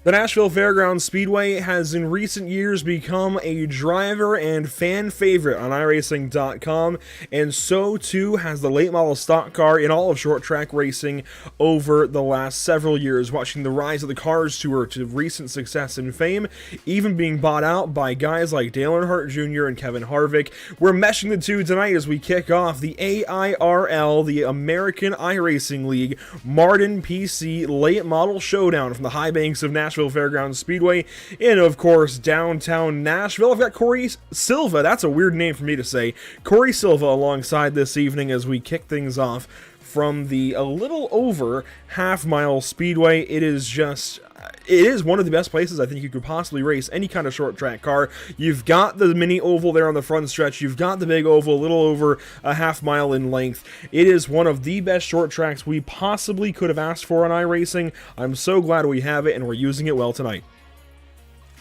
The Nashville Fairgrounds Speedway has in recent years become a driver and fan favorite on iRacing.com, and so too has the late model stock car in all of short track racing over the last several years, watching the rise of the Cars Tour to recent success and fame, even being bought out by guys like Dale Earnhardt Jr. and Kevin Harvick. We're meshing the two tonight as we kick off the AIRL, the American iRacing League, Mardon PC Late Model Showdown from the high banks of Nashville Fairgrounds Speedway in, of course, downtown Nashville. I've got Corey Silva, that's a weird name for me to say, Corey Silva alongside this evening as we kick things off from the a little over half-mile speedway. It is one of the best places I think you could possibly race any kind of short track car. You've got the mini oval there on the front stretch. You've got the big oval, a little over a half mile in length. It is one of the best short tracks we possibly could have asked for on iRacing. I'm so glad we have it, and we're using it well tonight.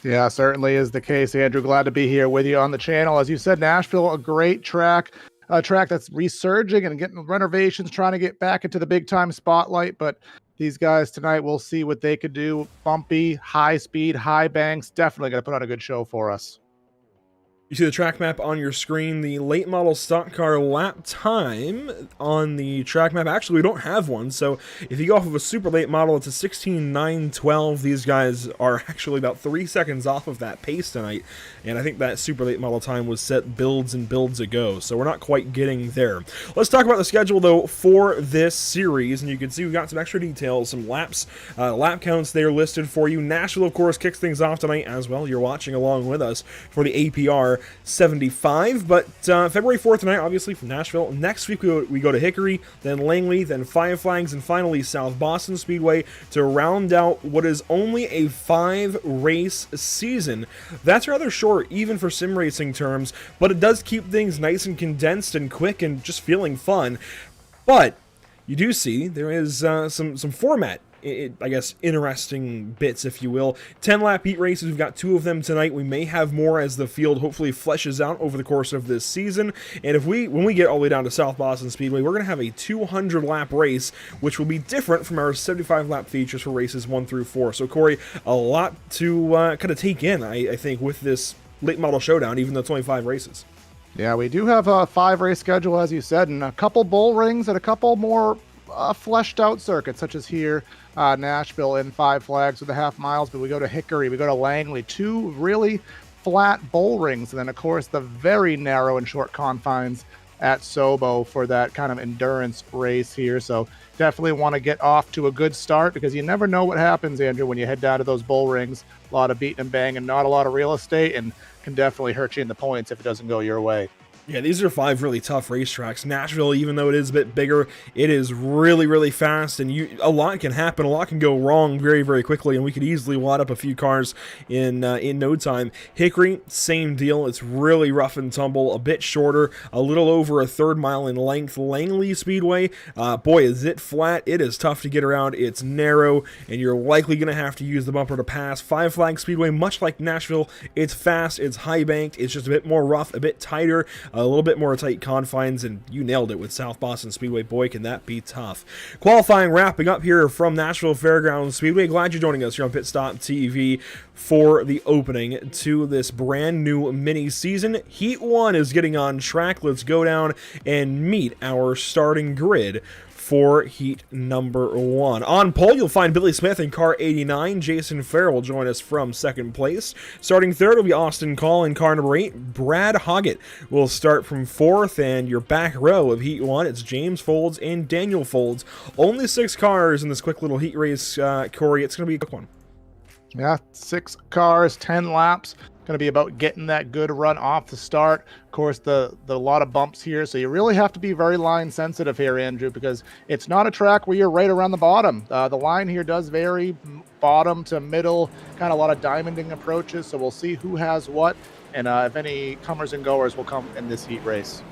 Yeah, certainly is the case, Andrew. Glad to be here with you on the channel. As you said, Nashville, a great track. A track that's resurging and getting renovations, trying to get back into the big time spotlight. But these guys tonight, we'll see what they could do. Bumpy, high speed, high banks. Definitely going to put on a good show for us. You see the track map on your screen, the late model stock car lap time on the track map. Actually, we don't have one, so if you go off of a super late model, it's a 16:9:12. These guys are actually about 3 seconds off of that pace tonight, and I think that super late model time was set builds and builds ago, so we're not quite getting there. Let's talk about the schedule, though, for this series, and you can see we've got some extra details, some laps, lap counts there listed for you. Nashville, of course, kicks things off tonight as well. You're watching along with us for the APR 75, but February 4th tonight, obviously, from Nashville. Next week, we go to Hickory, then Langley, then Five Flags, and finally South Boston Speedway to round out what is only a 5-race season. That's rather short, even for sim racing terms, but it does keep things nice and condensed and quick and just feeling fun. But you do see there is some format, I guess, interesting bits, if you will. 10-lap heat races, we've got 2 of them tonight. We may have more as the field hopefully fleshes out over the course of this season. And when we get all the way down to South Boston Speedway, we're going to have a 200-lap race, which will be different from our 75-lap features for races 1 through 4. So, Corey, a lot to kind of take in, I think, with this late model showdown, even though it's only 5 races. Yeah, we do have a 5-race schedule, as you said, and a couple bull rings and a couple more fleshed out circuits, such as here, Nashville in Five Flags with the half miles, but we go to Hickory, we go to Langley, 2 really flat bull rings, and then of course the very narrow and short confines at Sobo for that kind of endurance race here. So definitely want to get off to a good start, because you never know what happens, Andrew, when you head down to those bull rings. A lot of beating and banging, not a lot of real estate, and can definitely hurt you in the points if it doesn't go your way. Yeah, these are 5 really tough racetracks. Nashville, even though it is a bit bigger, it is really, really fast, and a lot can happen, a lot can go wrong very, very quickly, and we could easily wad up a few cars in no time. Hickory, same deal. It's really rough and tumble, a bit shorter, a little over a 1/3 mile in length. Langley Speedway, boy, is it flat. It is tough to get around. It's narrow, and you're likely going to have to use the bumper to pass. Five Flags Speedway, much like Nashville, it's fast, it's high banked, it's just a bit more rough, a bit tighter, a little bit more tight confines, and you nailed it with South Boston Speedway. Boy, can that be tough. Qualifying wrapping up here from Nashville Fairgrounds Speedway. Glad you're joining us here on Pit Stop TV for the opening to this brand new mini season. Heat 1 is getting on track. Let's go down and meet our starting grid for heat number 1. On pole, you'll find Billy Smith in car 89. Jason Farrell will join us from 2nd place. Starting 3rd will be Austin Call in car number 8. Brad Hoggett will start from 4th, and your back row of heat 1, it's James Folds and Daniel Folds. Only 6 cars in this quick little heat race, Corey. It's going to be a quick one. Yeah, 6 cars, 10 laps. Going to be about getting that good run off the start. Of course, the lot of bumps here, so you really have to be very line sensitive here, Andrew, because it's not a track where you're right around the bottom. The line here does vary bottom to middle, kind of a lot of diamonding approaches, so we'll see who has what, and if any comers and goers will come in this heat race.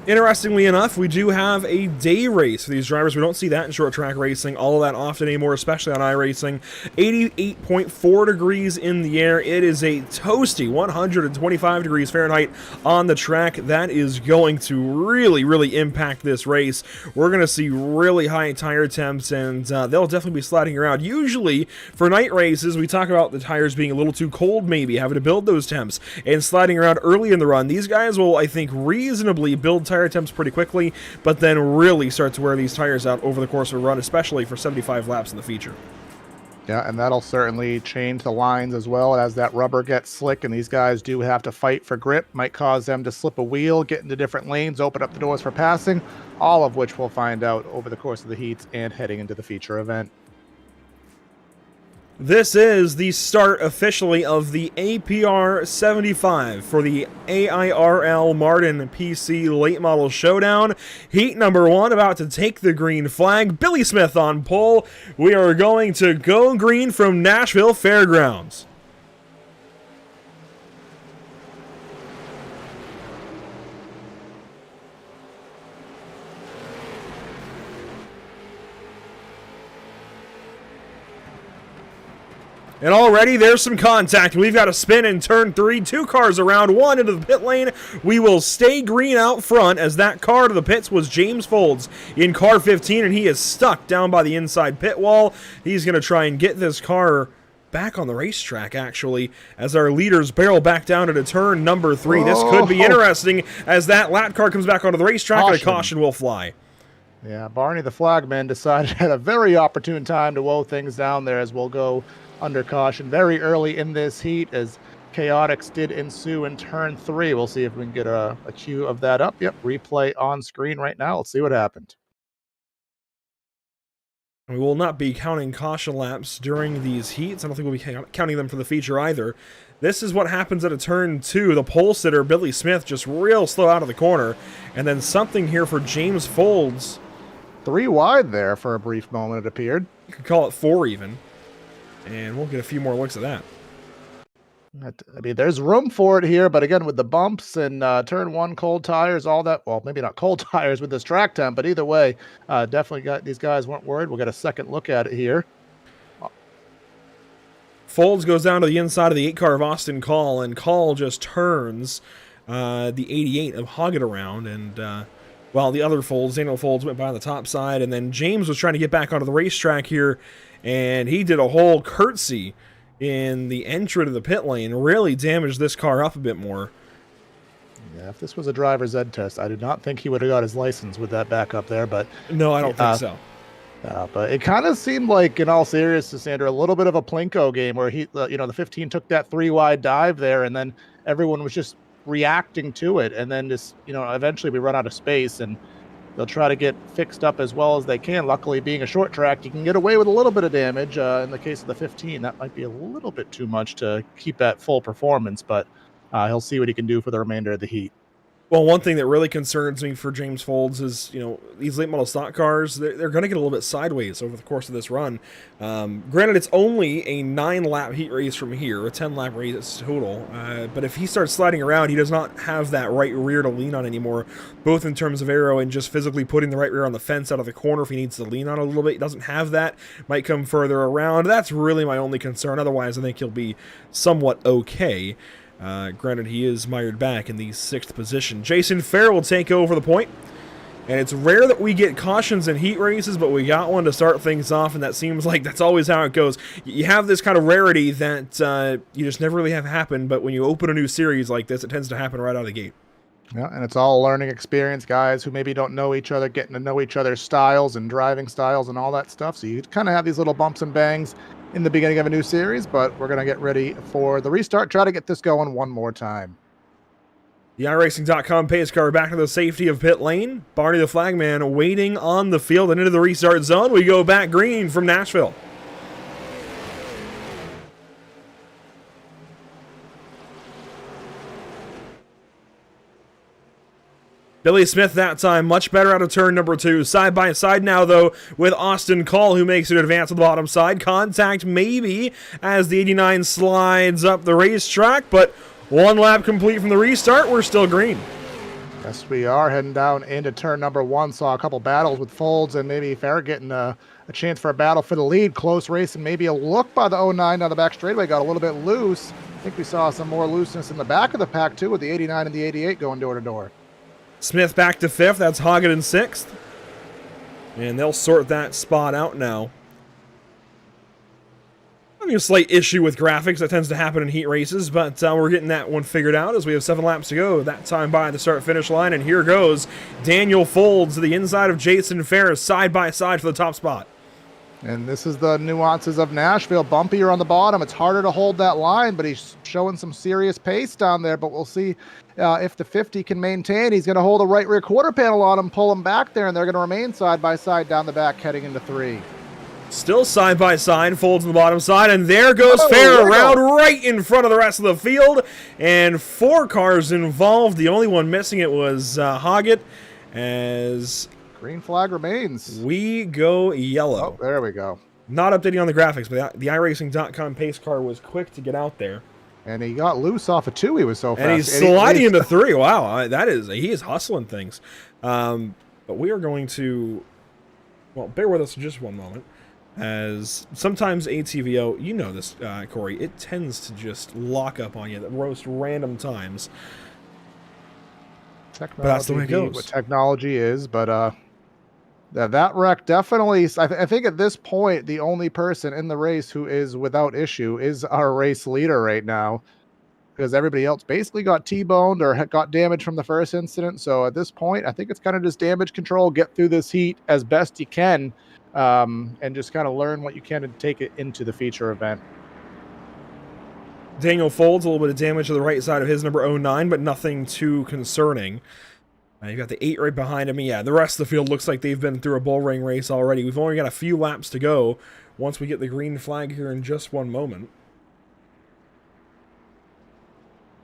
Interestingly enough, we do have a day race for these drivers. We don't see that in short track racing all that often anymore, especially on iRacing. 88.4 degrees in the air. It is a toasty 125 degrees Fahrenheit on the track. That is going to really, really impact this race. We're going to see really high tire temps, and they'll definitely be sliding around. Usually, for night races, we talk about the tires being a little too cold, maybe, having to build those temps, and sliding around early in the run. These guys will, I think, reasonably build tire temps pretty quickly, but then really start to wear these tires out over the course of a run, especially for 75 laps in the feature. Yeah, and that'll certainly change the lines as well as that rubber gets slick, and these guys do have to fight for grip. Might cause them to slip a wheel, get into different lanes, open up the doors for passing, all of which we'll find out over the course of the heats and heading into the feature event. This is the start officially of the APR 75 for the AIRL Mardon PC Late Model Showdown. Heat number 1 about to take the green flag. Billy Smith on pole. We are going to go green from Nashville Fairgrounds. And already there's some contact. We've got a spin in turn 3. 2 cars around, 1 into the pit lane. We will stay green out front as that car to the pits was James Folds in car 15, and he is stuck down by the inside pit wall. He's going to try and get this car back on the racetrack, actually, as our leaders barrel back down into turn number 3. This could be interesting as that lap car comes back onto the racetrack, and a caution will fly. Yeah, Barney the flagman decided at a very opportune time to woe things down there as we'll go under caution very early in this heat as chaotics did ensue in turn 3. We'll see if we can get a cue of that up. Yep, replay on screen right now. Let's see what happened. We will not be counting caution laps during these heats. I don't think we'll be counting them for the feature either. This is what happens at a turn 2. The pole sitter, Billy Smith, just real slow out of the corner. And then something here for James Folds. 3 wide there for a brief moment, it appeared. You could call it 4 even. And we'll get a few more looks at that. I mean, there's room for it here, but again, with the bumps and turn 1 cold tires, all that, well, maybe not cold tires with this track temp, but either way, definitely got these guys weren't worried. We'll get a second look at it here. Folds goes down to the inside of the 8 car of Austin Call, and Call just turns the 88 of Hoggett around, and while the other Folds, Daniel Folds, went by on the top side, and then James was trying to get back onto the racetrack here, and he did a whole curtsy in the entry to the pit lane, really damaged this car up a bit more. Yeah, if this was a driver's ed test, I did not think he would have got his license with that backup there, but... No, I don't think so. But it kind of seemed like, in all seriousness, Andrew, a little bit of a Plinko game where he, the 15 took that 3 wide dive there, and then everyone was just reacting to it, and then just, eventually we run out of space, and they'll try to get fixed up as well as they can. Luckily, being a short track, you can get away with a little bit of damage. In the case of the 15, that might be a little bit too much to keep at full performance, but he'll see what he can do for the remainder of the heat. Well, one thing that really concerns me for James Folds is, these late model stock cars, they're going to get a little bit sideways over the course of this run. Granted, it's only a 9-lap heat race from here, a 10-lap race total. But if he starts sliding around, he does not have that right rear to lean on anymore, both in terms of aero and just physically putting the right rear on the fence out of the corner if he needs to lean on a little bit. He doesn't have that. Might come further around. That's really my only concern. Otherwise, I think he'll be somewhat okay. Granted, he is mired back in the 6th position. Jason Fair will take over the point. And it's rare that we get cautions in heat races, but we got one to start things off, and that seems like that's always how it goes. You have this kind of rarity that you just never really have happen, but when you open a new series like this, it tends to happen right out of the gate. Yeah, and it's all a learning experience, guys who maybe don't know each other, getting to know each other's styles and driving styles and all that stuff. So you kind of have these little bumps and bangs in the beginning of a new series, but we're going to get ready for the restart. Try to get this going one more time. The iRacing.com pace car back to the safety of pit lane. Barney the flagman waiting on the field and into the restart zone. We go back green from Nashville. Billy Smith that time, much better out of turn number 2. Side by side now, though, with Austin Call, who makes an advance on the bottom side. Contact maybe as the 89 slides up the racetrack, but 1 lap complete from the restart. We're still green. Yes, we are heading down into turn number 1. Saw a couple battles with Folds and maybe Farrah getting a chance for a battle for the lead. Close race and maybe a look by the 09 down the back straightaway. Got a little bit loose. I think we saw some more looseness in the back of the pack too with the 89 and the 88 going door to door. Smith back to 5th. That's Hoggett in 6th. And they'll sort that spot out now. Having a slight issue with graphics. That tends to happen in heat races, but we're getting that one figured out as we have 7 laps to go. That time by the start-finish line, and here goes Daniel Folds to the inside of Jason Ferris, side by side for the top spot. And this is the nuances of Nashville. Bumpier on the bottom. It's harder to hold that line, but he's showing some serious pace down there. But we'll see if the 50 can maintain. He's going to hold a right rear quarter panel on him, pull him back there, and they're going to remain side by side down the back heading into 3. Still side by side, Folds on the bottom side, and there goes Fair around right in front of the rest of the field. And 4 cars involved. The only one missing it was Hoggett, as green flag remains. we go yellow. Oh, there we go. Not updating on the graphics, but the iRacing.com pace car was quick to get out there. And he got loose off of 2. He was so fast. And he's sliding into 3. Wow, he is hustling things. But we are going to, well, bear with us for just one moment. As sometimes ATVO, you know this, Corey, it tends to just lock up on you at most random times. Technology, but that's the way it goes. What technology is, but that wreck definitely, I think at this point, the only person in the race who is without issue is our race leader right now, because everybody else basically got T-boned or got damage from the first incident. So at this point, I think it's kind of just damage control, get through this heat as best you can. And just kind of learn what you can and take it into the feature event. Daniel Folds, a little bit of damage to the right side of his number 09, but nothing too concerning. You've got the 8 right behind him. Yeah, the rest of the field looks like they've been through a bull ring race already. We've only got a few laps to go once we get the green flag here in just one moment.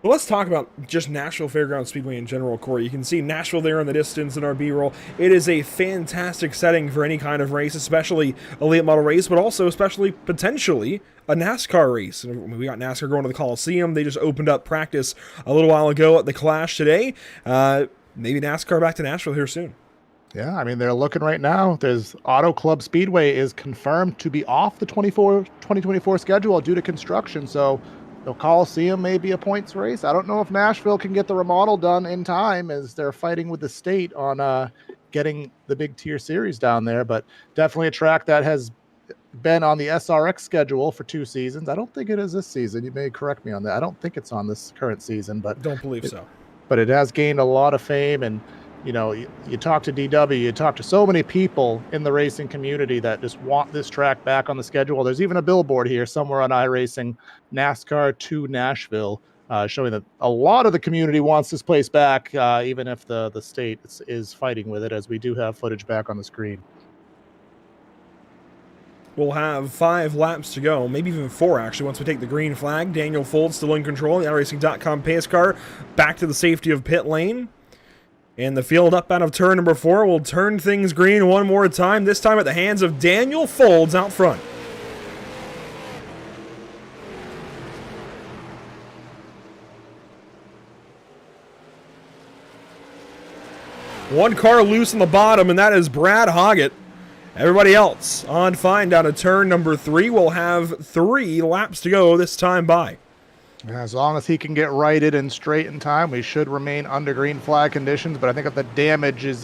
Well, let's talk about just Nashville Fairgrounds Speedway in general, Corey. You can see Nashville there in the distance in our B-roll. It is a fantastic setting for any kind of race, especially a late model race, but also especially potentially a NASCAR race. And we got NASCAR going to the Coliseum. They just opened up practice a little while ago at the Clash today. Maybe NASCAR back to Nashville here soon. Yeah, I mean, they're looking right now. There's Auto Club Speedway is confirmed to be off the 2024 schedule due to construction, so the Coliseum may be a points race. I don't know if Nashville can get the remodel done in time, as they're fighting with the state on getting the big tier series down there, but definitely a track that has been on the SRX schedule for 2 seasons. I don't think it is this season. You may correct me on that. I don't think it's on this current season, but don't believe so. But it has gained a lot of fame, and you know, you talk to DW, you talk to so many people in the racing community that just want this track back on the schedule. There's even a billboard here somewhere on iRacing, NASCAR to Nashville, showing that a lot of the community wants this place back, even if the state is fighting with it, as we do have footage back on the screen. We'll have 5 laps to go, maybe even 4 actually, once we take the green flag. Daniel Folds still in control. The iRacing.com pace car back to the safety of pit lane. And the field up out of turn number 4 will turn things green one more time, this time at the hands of Daniel Folds out front. One car loose on the bottom, and that is Brad Hoggett. Everybody else on fine down to turn number 3. We'll have 3 laps to go this time by. As long as he can get righted and straight in time, we should remain under green flag conditions. But I think that the damage is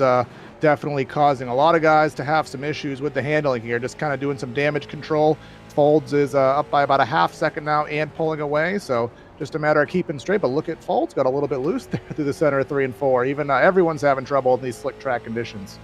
definitely causing a lot of guys to have some issues with the handling here, just kind of doing some damage control. Folds is up by about a half second now and pulling away, so just a matter of keeping straight. But look at Folds, got a little bit loose there through the center of 3 and 4. Even everyone's having trouble in these slick track conditions.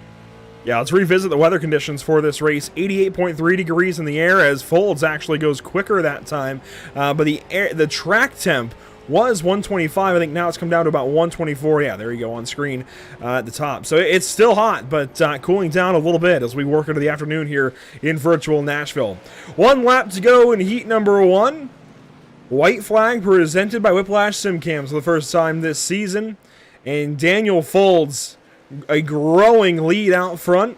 Yeah, let's revisit the weather conditions for this race. 88.3 degrees in the air, as Folds actually goes quicker that time. But the track temp was 125. I think now it's come down to about 124. Yeah, there you go on screen at the top. So it's still hot, but cooling down a little bit as we work into the afternoon here in virtual Nashville. 1 lap to go in heat number 1. White flag presented by Whiplash SimCams for the first time this season. And Daniel Folds, a growing lead out front.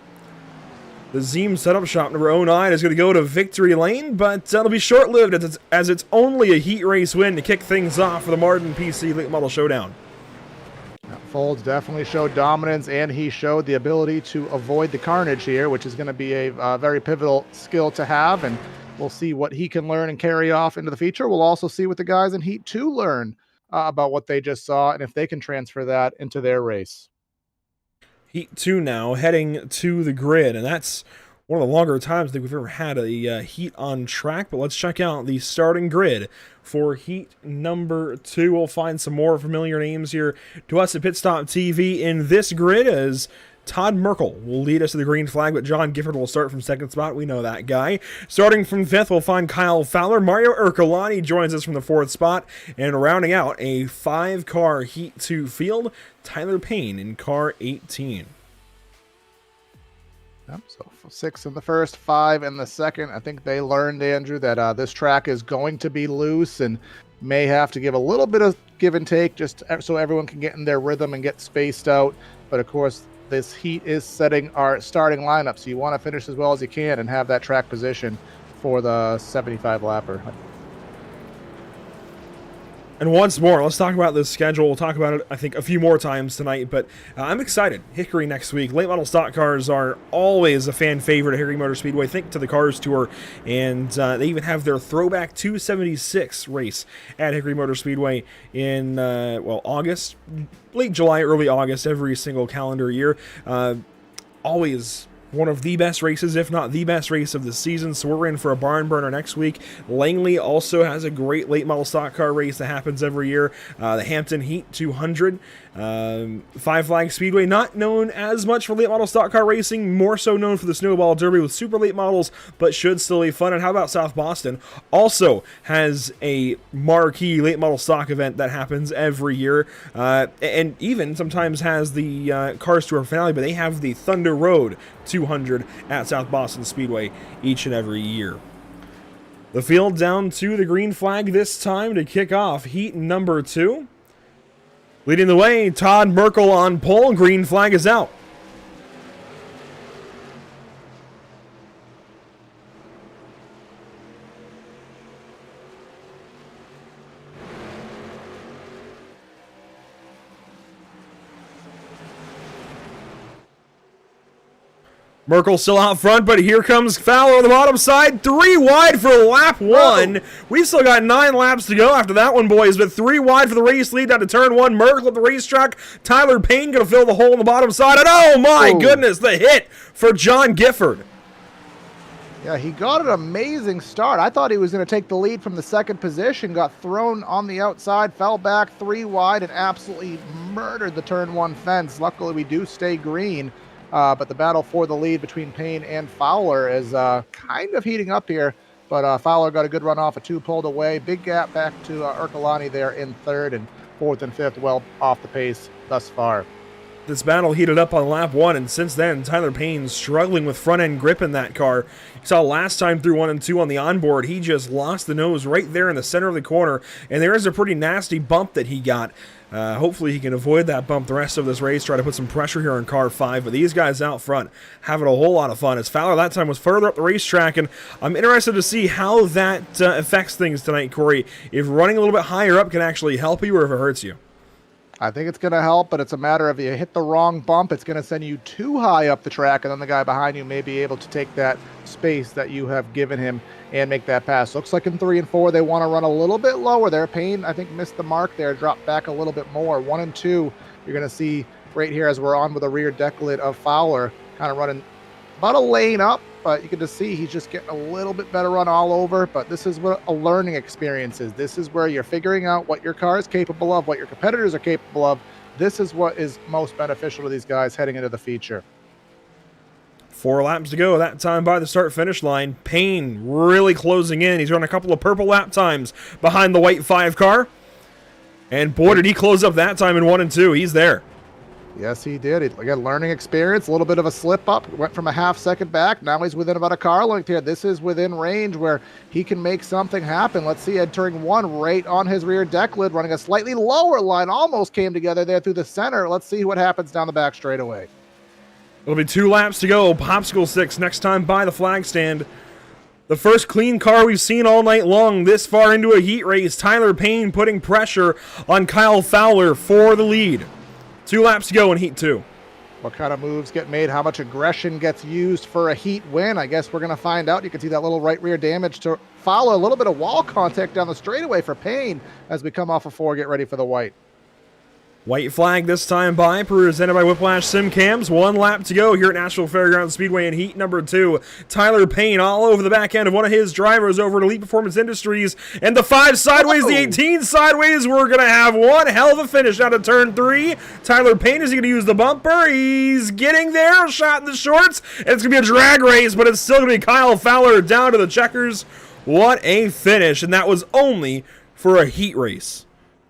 The Zeem setup shop number 09 is going to go to victory lane, but that'll be short-lived as it's only a heat race win to kick things off for the Mardon PC Late Model Showdown. Folds definitely showed dominance, and he showed the ability to avoid the carnage here, which is going to be a very pivotal skill to have, and we'll see what he can learn and carry off into the future. We'll also see what the guys in Heat 2 learn about what they just saw, and if they can transfer that into their race. Heat 2 now, heading to the grid, and that's one of the longer times I think we've ever had a heat on track, but let's check out the starting grid for heat number 2. We'll find some more familiar names here to us at Pit Stop TV in this grid as Todd Merkel will lead us to the green flag, but John Gifford will start from second spot. We know that guy. Starting from fifth, we'll find Kyle Fowler. Mario Ercolani joins us from the fourth spot, and rounding out a 5-car Heat 2 field, Tyler Payne in car 18. Yep, so 6 in the first, 5 in the second. I think they learned, Andrew, that this track is going to be loose and may have to give a little bit of give and take just so everyone can get in their rhythm and get spaced out. But of course, this heat is setting our starting lineup, so you want to finish as well as you can and have that track position for the 75 lapper. And once more, let's talk about this schedule. We'll talk about it, I think, a few more times tonight, but I'm excited. Hickory next week. Late model stock cars are always a fan favorite at Hickory Motor Speedway. Think to the Cars Tour, and they even have their Throwback 276 race at Hickory Motor Speedway in, August, late July, early August, every single calendar year. Always one of the best races, if not the best race of the season, so we're in for a barn burner next week. Langley also has a great late model stock car race that happens every year, the Hampton Heat 200. Five Flag Speedway, not known as much for late model stock car racing, more so known for the Snowball Derby with super late models, but should still be fun. And how about South Boston? Also has a marquee late model stock event that happens every year, and even sometimes has the Cars Tour finale, but they have the Thunder Road 200 at South Boston Speedway each and every year. The field down to the green flag this time to kick off heat number 2. Leading the way, Todd Merkel on pole. Green flag is out. Merkel still out front, but here comes Fowler on the bottom side. 3 wide for lap 1. We've still got 9 laps to go after that one, boys, but 3 wide for the race lead down to turn 1. Merkel at the racetrack. Tyler Payne going to fill the hole on the bottom side. And oh my goodness, the hit for John Gifford. Yeah, he got an amazing start. I thought he was going to take the lead from the second position, got thrown on the outside, fell back 3 wide, and absolutely murdered the turn 1 fence. Luckily, we do stay green. But the battle for the lead between Payne and Fowler is kind of heating up here. But Fowler got a good run off, a 2 pulled away. Big gap back to Ercolani there in third, and fourth and fifth well off the pace thus far. This battle heated up on lap 1, and since then, Tyler Payne's struggling with front-end grip in that car. You saw last time through 1 and 2 on the onboard, he just lost the nose right there in the center of the corner, and there is a pretty nasty bump that he got. Hopefully he can avoid that bump the rest of this race, try to put some pressure here on car 5, but these guys out front having a whole lot of fun, as Fowler that time was further up the racetrack, and I'm interested to see how that affects things tonight, Corey. If running a little bit higher up can actually help you, or if it hurts you. I think it's going to help, but it's a matter of you hit the wrong bump, it's going to send you too high up the track, and then the guy behind you may be able to take that space that you have given him and make that pass. Looks like in 3 and 4, they want to run a little bit lower there. Payne, I think, missed the mark there, dropped back a little bit more. 1 and 2, you're going to see right here as we're on with the rear deck lid of Fowler, kind of running about a lane up, but you can just see he's just getting a little bit better run all over. But this is what a learning experience is. This is where you're figuring out what your car is capable of, what your competitors are capable of. This is what is most beneficial to these guys heading into the feature. 4 laps to go that time by the start-finish line. Payne really closing in. He's run a couple of purple lap times behind the white 5 car. And boy, did he close up that time in 1 and 2. He's there. Yes, he did. Again, learning experience, a little bit of a slip up. Went from a half second back. Now he's within about a car length here. This is within range where he can make something happen. Let's see, entering 1 right on his rear deck lid, running a slightly lower line. Almost came together there through the center. Let's see what happens down the back straightaway. It'll be 2 laps to go. Popsicle 6 next time by the flag stand. The first clean car we've seen all night long this far into a heat race. Tyler Payne putting pressure on Kyle Fowler for the lead. 2 laps to go in Heat 2. What kind of moves get made? How much aggression gets used for a heat win? I guess we're going to find out. You can see that little right rear damage to follow a little bit of wall contact down the straightaway for Payne as we come off of 4, get ready for the white. White flag this time by, presented by Whiplash Sim Cams. 1 lap to go here at Nashville Fairgrounds Speedway in Heat number 2. Tyler Payne all over the back end of one of his drivers over at Elite Performance Industries. And the 5 sideways, the 18 sideways. We're going to have one hell of a finish out of turn 3. Tyler Payne, is he going to use the bumper? He's getting there, shot in the shorts. And it's going to be a drag race, but it's still going to be Kyle Fowler down to the checkers. What a finish, and that was only for a heat race.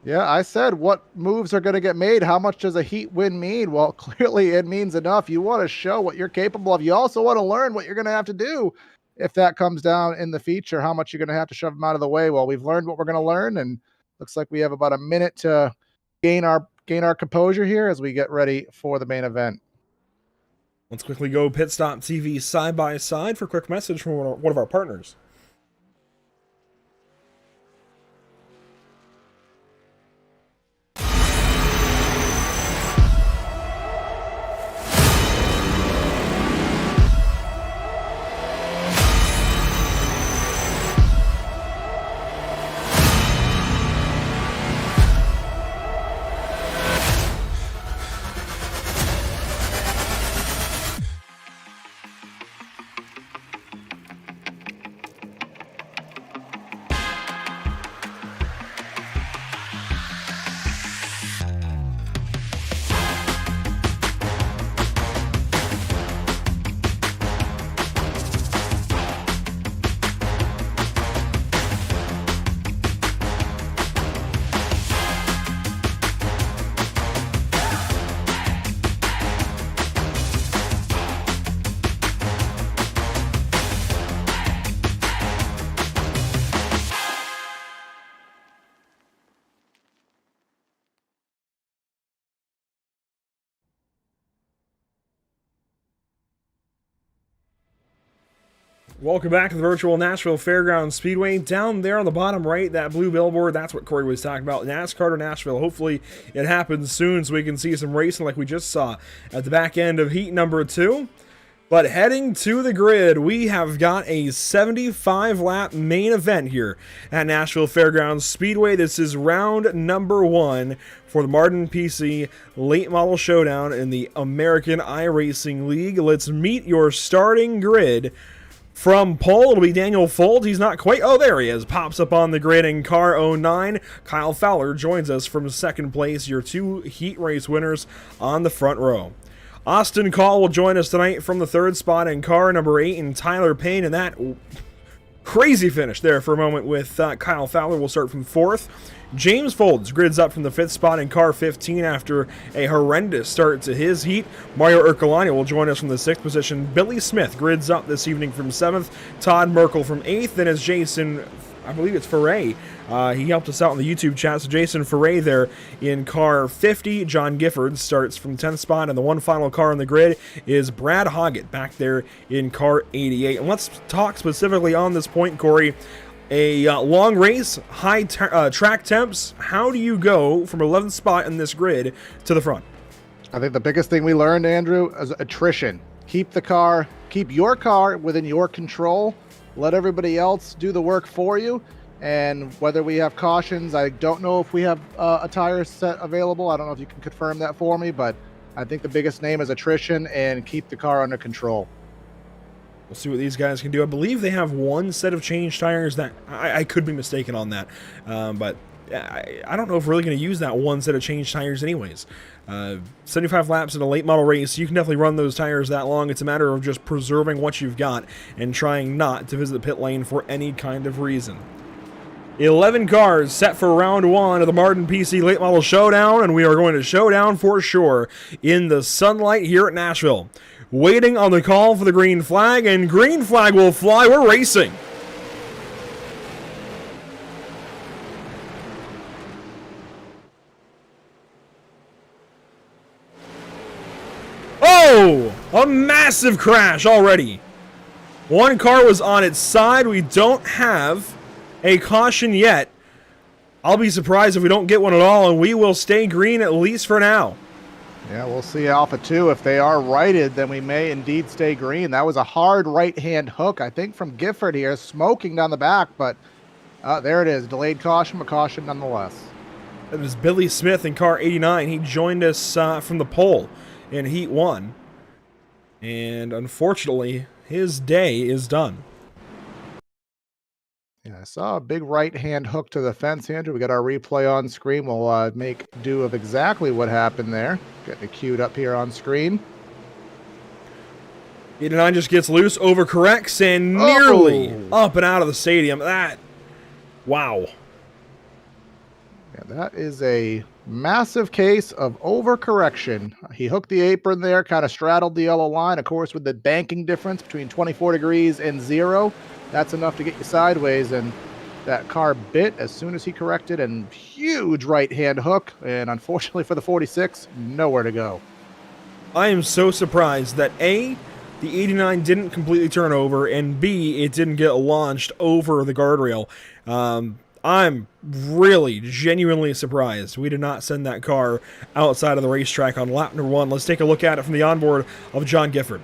Yeah, I said what moves are going to get made. How much does a heat win mean? Well, clearly it means enough. You want to show what you're capable of. You also want to learn what you're going to have to do if that comes down in the feature, how much you're going to have to shove them out of the way. Well, we've learned what we're going to learn, and looks like we have about a minute to gain our composure here as we get ready for the main event. Let's quickly go Pit Stop TV side by side for a quick message from one of our partners. Welcome back to the virtual Nashville Fairgrounds Speedway. Down there on the bottom right, that blue billboard, that's what Corey was talking about. NASCAR to Nashville. Hopefully it happens soon so we can see some racing like we just saw at the back end of heat number 2. But heading to the grid, we have got a 75-lap main event here at Nashville Fairgrounds Speedway. This is round number 1 for the Mardon PC Late Model Showdown in the American iRacing League. Let's meet your starting grid. From pole, it'll be Daniel Fold. He's not quite... Oh, there he is. Pops up on the grid in car 09. Kyle Fowler joins us from second place. Your 2 heat race winners on the front row. Austin Call will join us tonight from the 3rd spot in car number 8. And Tyler Payne, and that crazy finish there for a moment with Kyle Fowler will start from 4th. James Folds grids up from the 5th spot in car 15 after a horrendous start to his heat. Mario Ercolani will join us from the 6th position. Billy Smith grids up this evening from 7th. Todd Merkel from 8th. Then as Jason, I believe it's Foray, he helped us out in the YouTube chat. So Jason Foray there in car 50. John Gifford starts from 10th spot. And the one final car on the grid is Brad Hoggett back there in car 88. And let's talk specifically on this point, Corey. A long race, high track temps. How do you go from 11th spot in this grid to the front? I think the biggest thing we learned, Andrew, is attrition. Keep your car within your control. Let everybody else do the work for you. And whether we have cautions, I don't know if we have a tire set available. I don't know if you can confirm that for me, but I think the biggest name is attrition and keep the car under control. We'll see what these guys can do. I believe they have 1 set of changed tires. That I could be mistaken on that, but I don't know if we're really going to use that 1 set of changed tires anyways. 75 laps in a late model race, you can definitely run those tires that long. It's a matter of just preserving what you've got and trying not to visit the pit lane for any kind of reason. 11 cars set for round 1 of the Mardon PC Late Model Showdown, and we are going to showdown for sure in the sunlight here at Nashville. Waiting on the call for the green flag, and green flag will fly. We're racing. Oh, a massive crash already. 1 car was on its side. We don't have a caution yet. I'll be surprised if we don't get one at all, and we will stay green at least for now. Yeah, we'll see Alpha 2. If they are righted, then we may indeed stay green. That was a hard right-hand hook, I think, from Gifford here, smoking down the back, but there it is. Delayed caution, but caution nonetheless. It was Billy Smith in car 89. He joined us from the pole in Heat 1. And unfortunately, his day is done. Yeah, I saw a big right-hand hook to the fence, Andrew. We got our replay on screen. We'll make do of exactly what happened there. Getting it queued up here on screen. 89 just gets loose, overcorrects, and nearly up and out of the stadium. Wow. Yeah, that is a massive case of overcorrection. He hooked the apron there, kind of straddled the yellow line. Of course, with the banking difference between 24 degrees and 0, that's enough to get you sideways, and that car bit as soon as he corrected, and huge right-hand hook, and unfortunately for the 46, nowhere to go. I am so surprised that A, the 89 didn't completely turn over, and B, it didn't get launched over the guardrail. I'm really, genuinely surprised we did not send that car outside of the racetrack on lap number 1. Let's take a look at it from the onboard of John Gifford.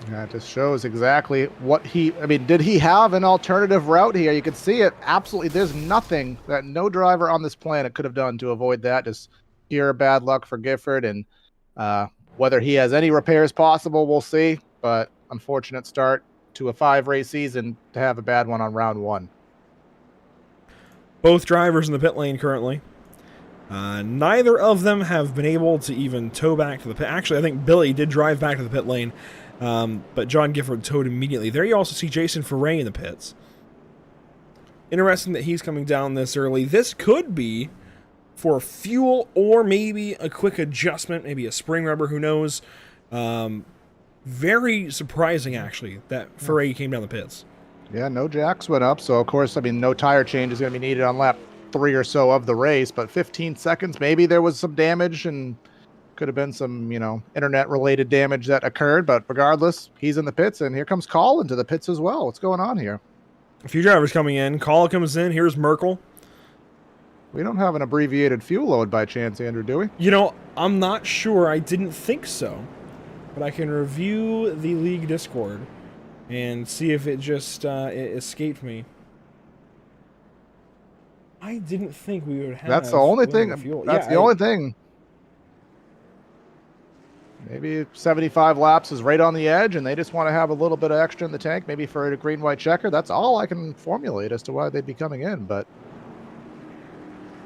Yeah, it just shows exactly what did he have an alternative route here? You can see it. Absolutely. There's nothing that no driver on this planet could have done to avoid that. Just pure bad luck for Gifford. And whether he has any repairs possible, we'll see. But unfortunate start to a 5-race season to have a bad one on round 1. Both drivers in the pit lane currently. Neither of them have been able to even tow back to the pit. Actually, I think Billy did drive back to the pit lane. But John Gifford towed immediately. There you also see Jason Foray in the pits. Interesting that he's coming down this early. This could be for fuel or maybe a quick adjustment, maybe a spring rubber, who knows. Very surprising, actually, that Foray came down the pits. Yeah, no jacks went up, so of course, no tire change is going to be needed on lap 3 or so of the race, but 15 seconds, maybe there was some damage and could have been some, internet-related damage that occurred, but regardless, he's in the pits, and here comes Call into the pits as well. What's going on here? A few drivers coming in. Call comes in. Here's Merkel. We don't have an abbreviated fuel load by chance, Andrew, do we? I'm not sure. I didn't think so, but I can review the league Discord and see if it just it escaped me. I didn't think we would have. That's the only thing. Fuel. That's the only thing. Maybe 75 laps is right on the edge, and they just want to have a little bit of extra in the tank, maybe for a green-white checker. That's all I can formulate as to why they'd be coming in.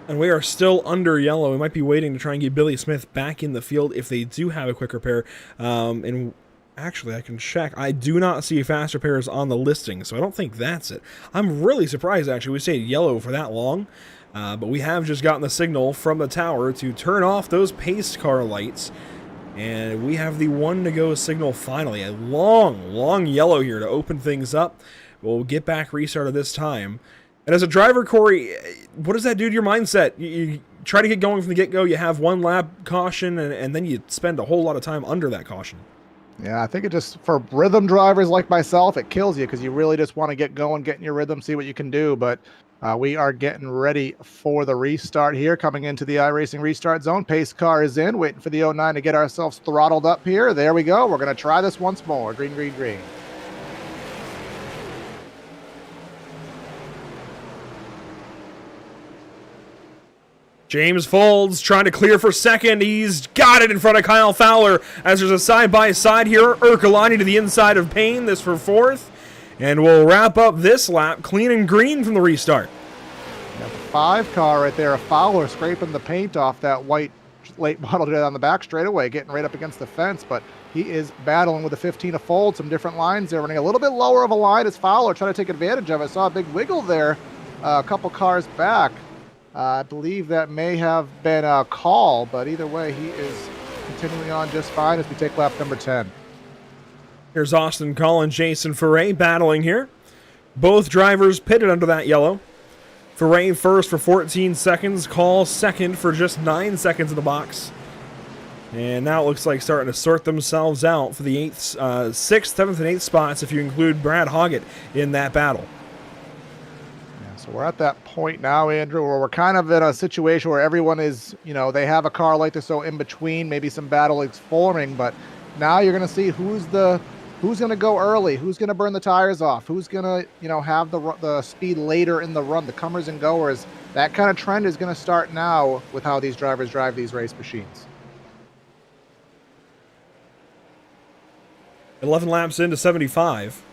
And we are still under yellow. We might be waiting to try and get Billy Smith back in the field if they do have a quick repair. And actually, I can check. I do not see fast repairs on the listing, so I don't think that's it. I'm really surprised, actually. We stayed yellow for that long, but we have just gotten the signal from the tower to turn off those pace car lights, and we have the 1 to go signal finally. A long yellow here to open things up. We'll get back restarted this time. And as a driver, Corey, what does that do to your mindset? You try to get going from the get-go, you have 1 lap caution, and then you spend a whole lot of time under that caution. Yeah, I think it just, for rhythm drivers like myself, it kills you because you really just want to get going, get in your rhythm, see what you can do. But we are getting ready for the restart here, coming into the iRacing restart zone. Pace car is in, waiting for the 09 to get ourselves throttled up here. There we go. We're going to try this once more. Green, green, green. James Folds trying to clear for second. He's got it in front of Kyle Fowler as there's a side-by-side here. Ercolani to the inside of Payne, this for 4th. And we'll wrap up this lap clean and green from the restart. Yeah, the 5 car right there, a Fowler scraping the paint off that white late model on the back straightaway, getting right up against the fence. But he is battling with a 15 to Fold, some different lines there, running a little bit lower of a line as Fowler trying to take advantage of it. I saw a big wiggle there a couple cars back. I believe that may have been a call, but either way, he is continuing on just fine as we take lap number 10. Here's Austin Call and Jason Foray battling here. Both drivers pitted under that yellow. Foray first for 14 seconds, Call second for just 9 seconds in the box. And now it looks like starting to sort themselves out for the 6th, 7th, and 8th spots if you include Brad Hoggett in that battle. So we're at that point now, Andrew, where we're kind of in a situation where everyone is, they have a car like this, so in between, maybe some battle is forming, but now you're going to see who's going to go early, who's going to burn the tires off, who's going to, have the speed later in the run, the comers and goers. That kind of trend is going to start now with how these drivers drive these race machines. 11 laps into 75.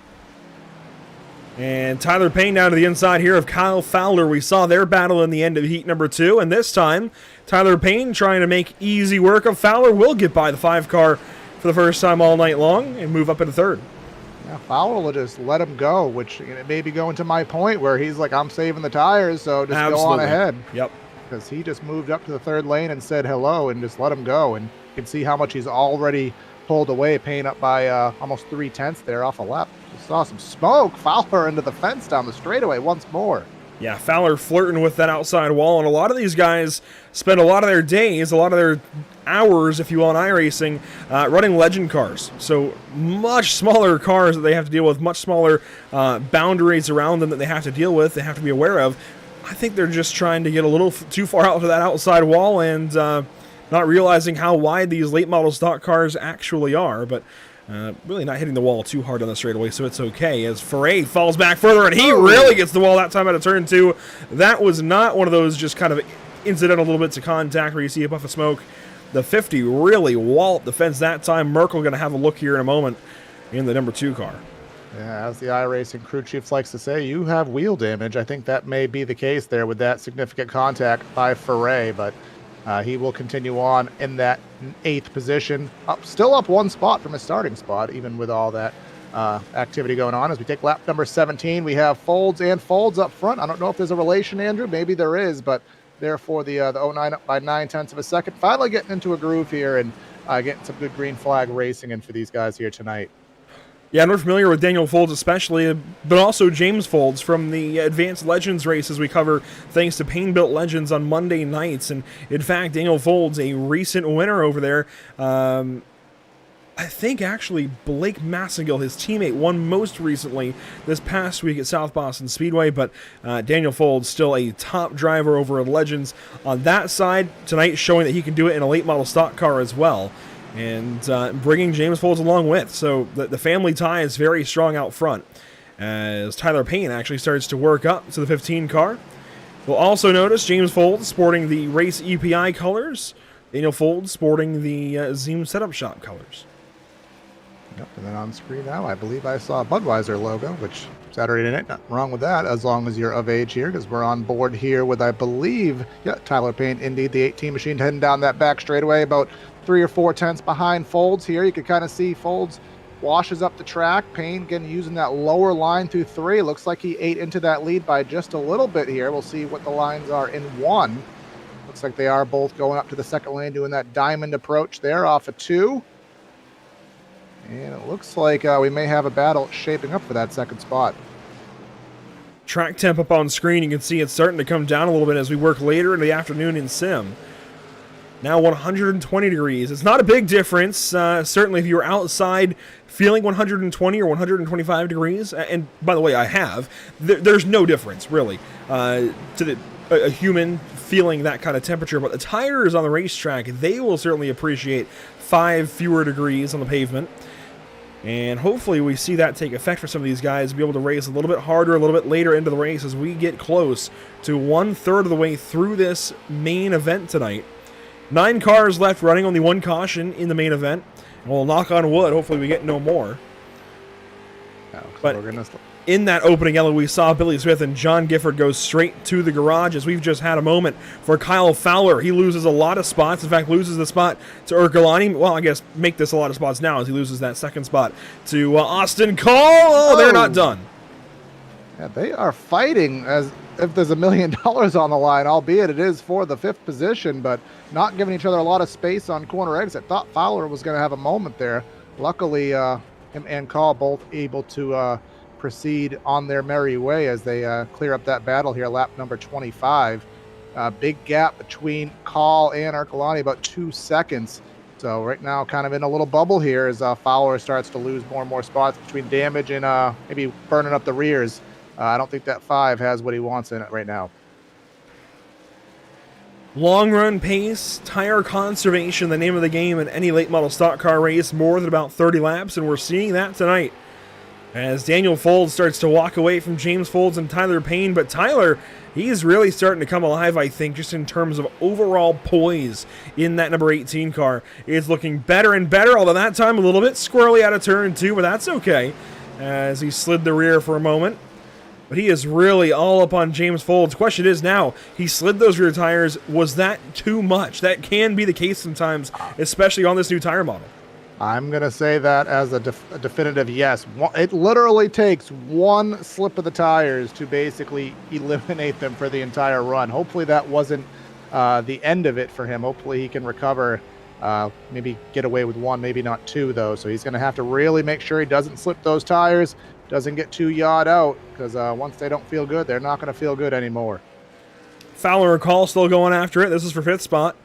And Tyler Payne down to the inside here of Kyle Fowler. We saw their battle in the end of heat number 2. And this time, Tyler Payne trying to make easy work of Fowler will get by the 5 car for the first time all night long and move up into 3rd. Yeah, Fowler will just let him go, which may be going to my point where he's like, I'm saving the tires, so just Absolutely. Go on ahead. Yep. Because he just moved up to the 3rd lane and said hello and just let him go. And you can see how much he's already pulled away, Payne up by almost 3/10 there off a lap. Just saw some smoke. Fowler into the fence down the straightaway once more. Yeah, Fowler flirting with that outside wall, and a lot of these guys spend a lot of their days, a lot of their hours, if you will, in iRacing, running legend cars. So much smaller cars that they have to deal with, much smaller boundaries around them that they have to deal with, they have to be aware of. I think they're just trying to get a little too far out to that outside wall and not realizing how wide these late model stock cars actually are, but really not hitting the wall too hard on the straightaway, so it's okay. As Ferré falls back further, and he really gets the wall that time out of turn 2. That was not one of those just kind of incidental little bits of contact where you see a puff of smoke. The 50 really walloped the fence that time. Merkel going to have a look here in a moment in the number 2 car. Yeah, as the iRacing crew chief likes to say, you have wheel damage. I think that may be the case there with that significant contact by Ferré, but he will continue on in that 8th position, still up 1 spot from his starting spot, even with all that activity going on. As we take lap number 17, we have Folds up front. I don't know if there's a relation, Andrew. Maybe there is, but therefore the 09 up by 0.9 of a second. Finally getting into a groove here and getting some good green flag racing in for these guys here tonight. Yeah, and we're familiar with Daniel Folds especially, but also James Folds from the Advanced Legends races we cover thanks to Payne Built Legends on Monday nights. And in fact, Daniel Folds, a recent winner over there. I think actually Blake Massengill, his teammate, won most recently this past week at South Boston Speedway, but Daniel Folds still a top driver over at Legends on that side tonight, showing that he can do it in a late model stock car as well. And bringing James Folds along with. So the family tie is very strong out front as Tyler Payne actually starts to work up to the 15 car. We'll also notice James Folds sporting the race EPI colors, Daniel Folds sporting the Zeem Setup Shop colors. Yep, and then on screen now, I believe I saw a Budweiser logo, which Saturday night, nothing wrong with that, as long as you're of age here, because we're on board here with, I believe, Tyler Payne, indeed, the 18 machine, heading down that back straightaway, about 3 or 4/10 behind Folds here. You can kind of see Folds washes up the track. Payne again using that lower line through 3. Looks like he ate into that lead by just a little bit here. We'll see what the lines are in 1. Looks like they are both going up to the 2nd lane, doing that diamond approach there off of 2. And it looks like we may have a battle shaping up for that 2nd spot. Track temp up on screen, you can see it's starting to come down a little bit as we work later in the afternoon in Sim. Now 120 degrees. It's not a big difference. Certainly if you're outside feeling 120 or 125 degrees, and by the way, I have, there's no difference, really, to a human feeling that kind of temperature. But the tires on the racetrack, they will certainly appreciate 5 fewer degrees on the pavement. And hopefully we see that take effect for some of these guys, be able to race a little bit harder, a little bit later into the race as we get close to 1/3 of the way through this main event tonight. 9 cars left running, only 1 caution in the main event. And we'll knock on wood, hopefully we get no more. But in that opening yellow, we saw Billy Smith and John Gifford go straight to the garage as we've just had a moment for Kyle Fowler. He loses a lot of spots. In fact, loses the spot to Ercolani. Well, I guess make this a lot of spots now as he loses that 2nd spot to Austin Cole. Oh, they're not done. Yeah, they are fighting as if there's $1 million on the line, albeit it is for the 5th position, but not giving each other a lot of space on corner exit. Thought Fowler was going to have a moment there. Luckily, him and Call both able to proceed on their merry way as they clear up that battle here, lap number 25. Big gap between Call and Ercolani, about 2 seconds. So right now kind of in a little bubble here as Fowler starts to lose more and more spots between damage and maybe burning up the rears I don't think that 5 has what he wants in it right now. Long run pace, tire conservation, the name of the game in any late model stock car race, more than about 30 laps, and we're seeing that tonight. As Daniel Folds starts to walk away from James Folds and Tyler Payne, but Tyler, he's really starting to come alive, I think, just in terms of overall poise in that number 18 car. It's looking better and better, although that time a little bit squirrely out of turn 2, but that's okay, as he slid the rear for a moment. But he is really all up on James Folds. Question is now, he slid those rear tires. Was that too much? That can be the case sometimes, especially on this new tire model. I'm going to say that as a definitive yes. It literally takes one slip of the tires to basically eliminate them for the entire run. Hopefully that wasn't the end of it for him. Hopefully he can recover, maybe get away with one, maybe not two, though. So he's going to have to really make sure he doesn't slip those tires, doesn't get too yawed out, because once they don't feel good, they're not going to feel good anymore. Fowler and Call still going after it. This is for 5th spot.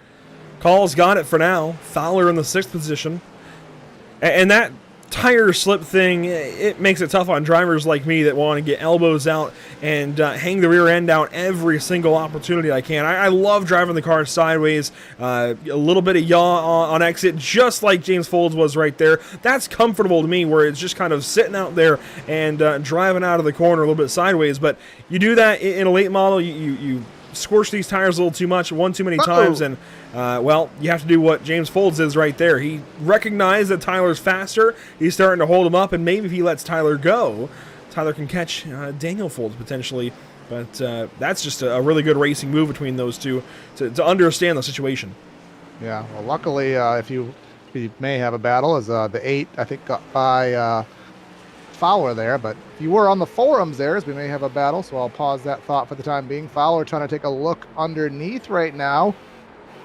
Call's got it for now. Fowler in the 6th position. And that tire slip thing, it makes it tough on drivers like me that want to get elbows out and hang the rear end out every single opportunity I can. I love driving the car sideways, a little bit of yaw on exit, just like James Folds was right there. That's comfortable to me, where it's just kind of sitting out there and driving out of the corner a little bit sideways. But you do that in a late model, you scorch these tires a little too much, one too many times, and well, you have to do what James Folds is right there. He recognized that Tyler's faster. He's starting to hold him up, and maybe if he lets Tyler go, Tyler can catch Daniel Folds potentially. But that's just a really good racing move between those two to understand the situation. Yeah, well, luckily, if you may have a battle, as the 8, I think, got by Fowler there, but if you were on the forums there, as we may have a battle, so I'll pause that thought for the time being. Fowler trying to take a look underneath right now.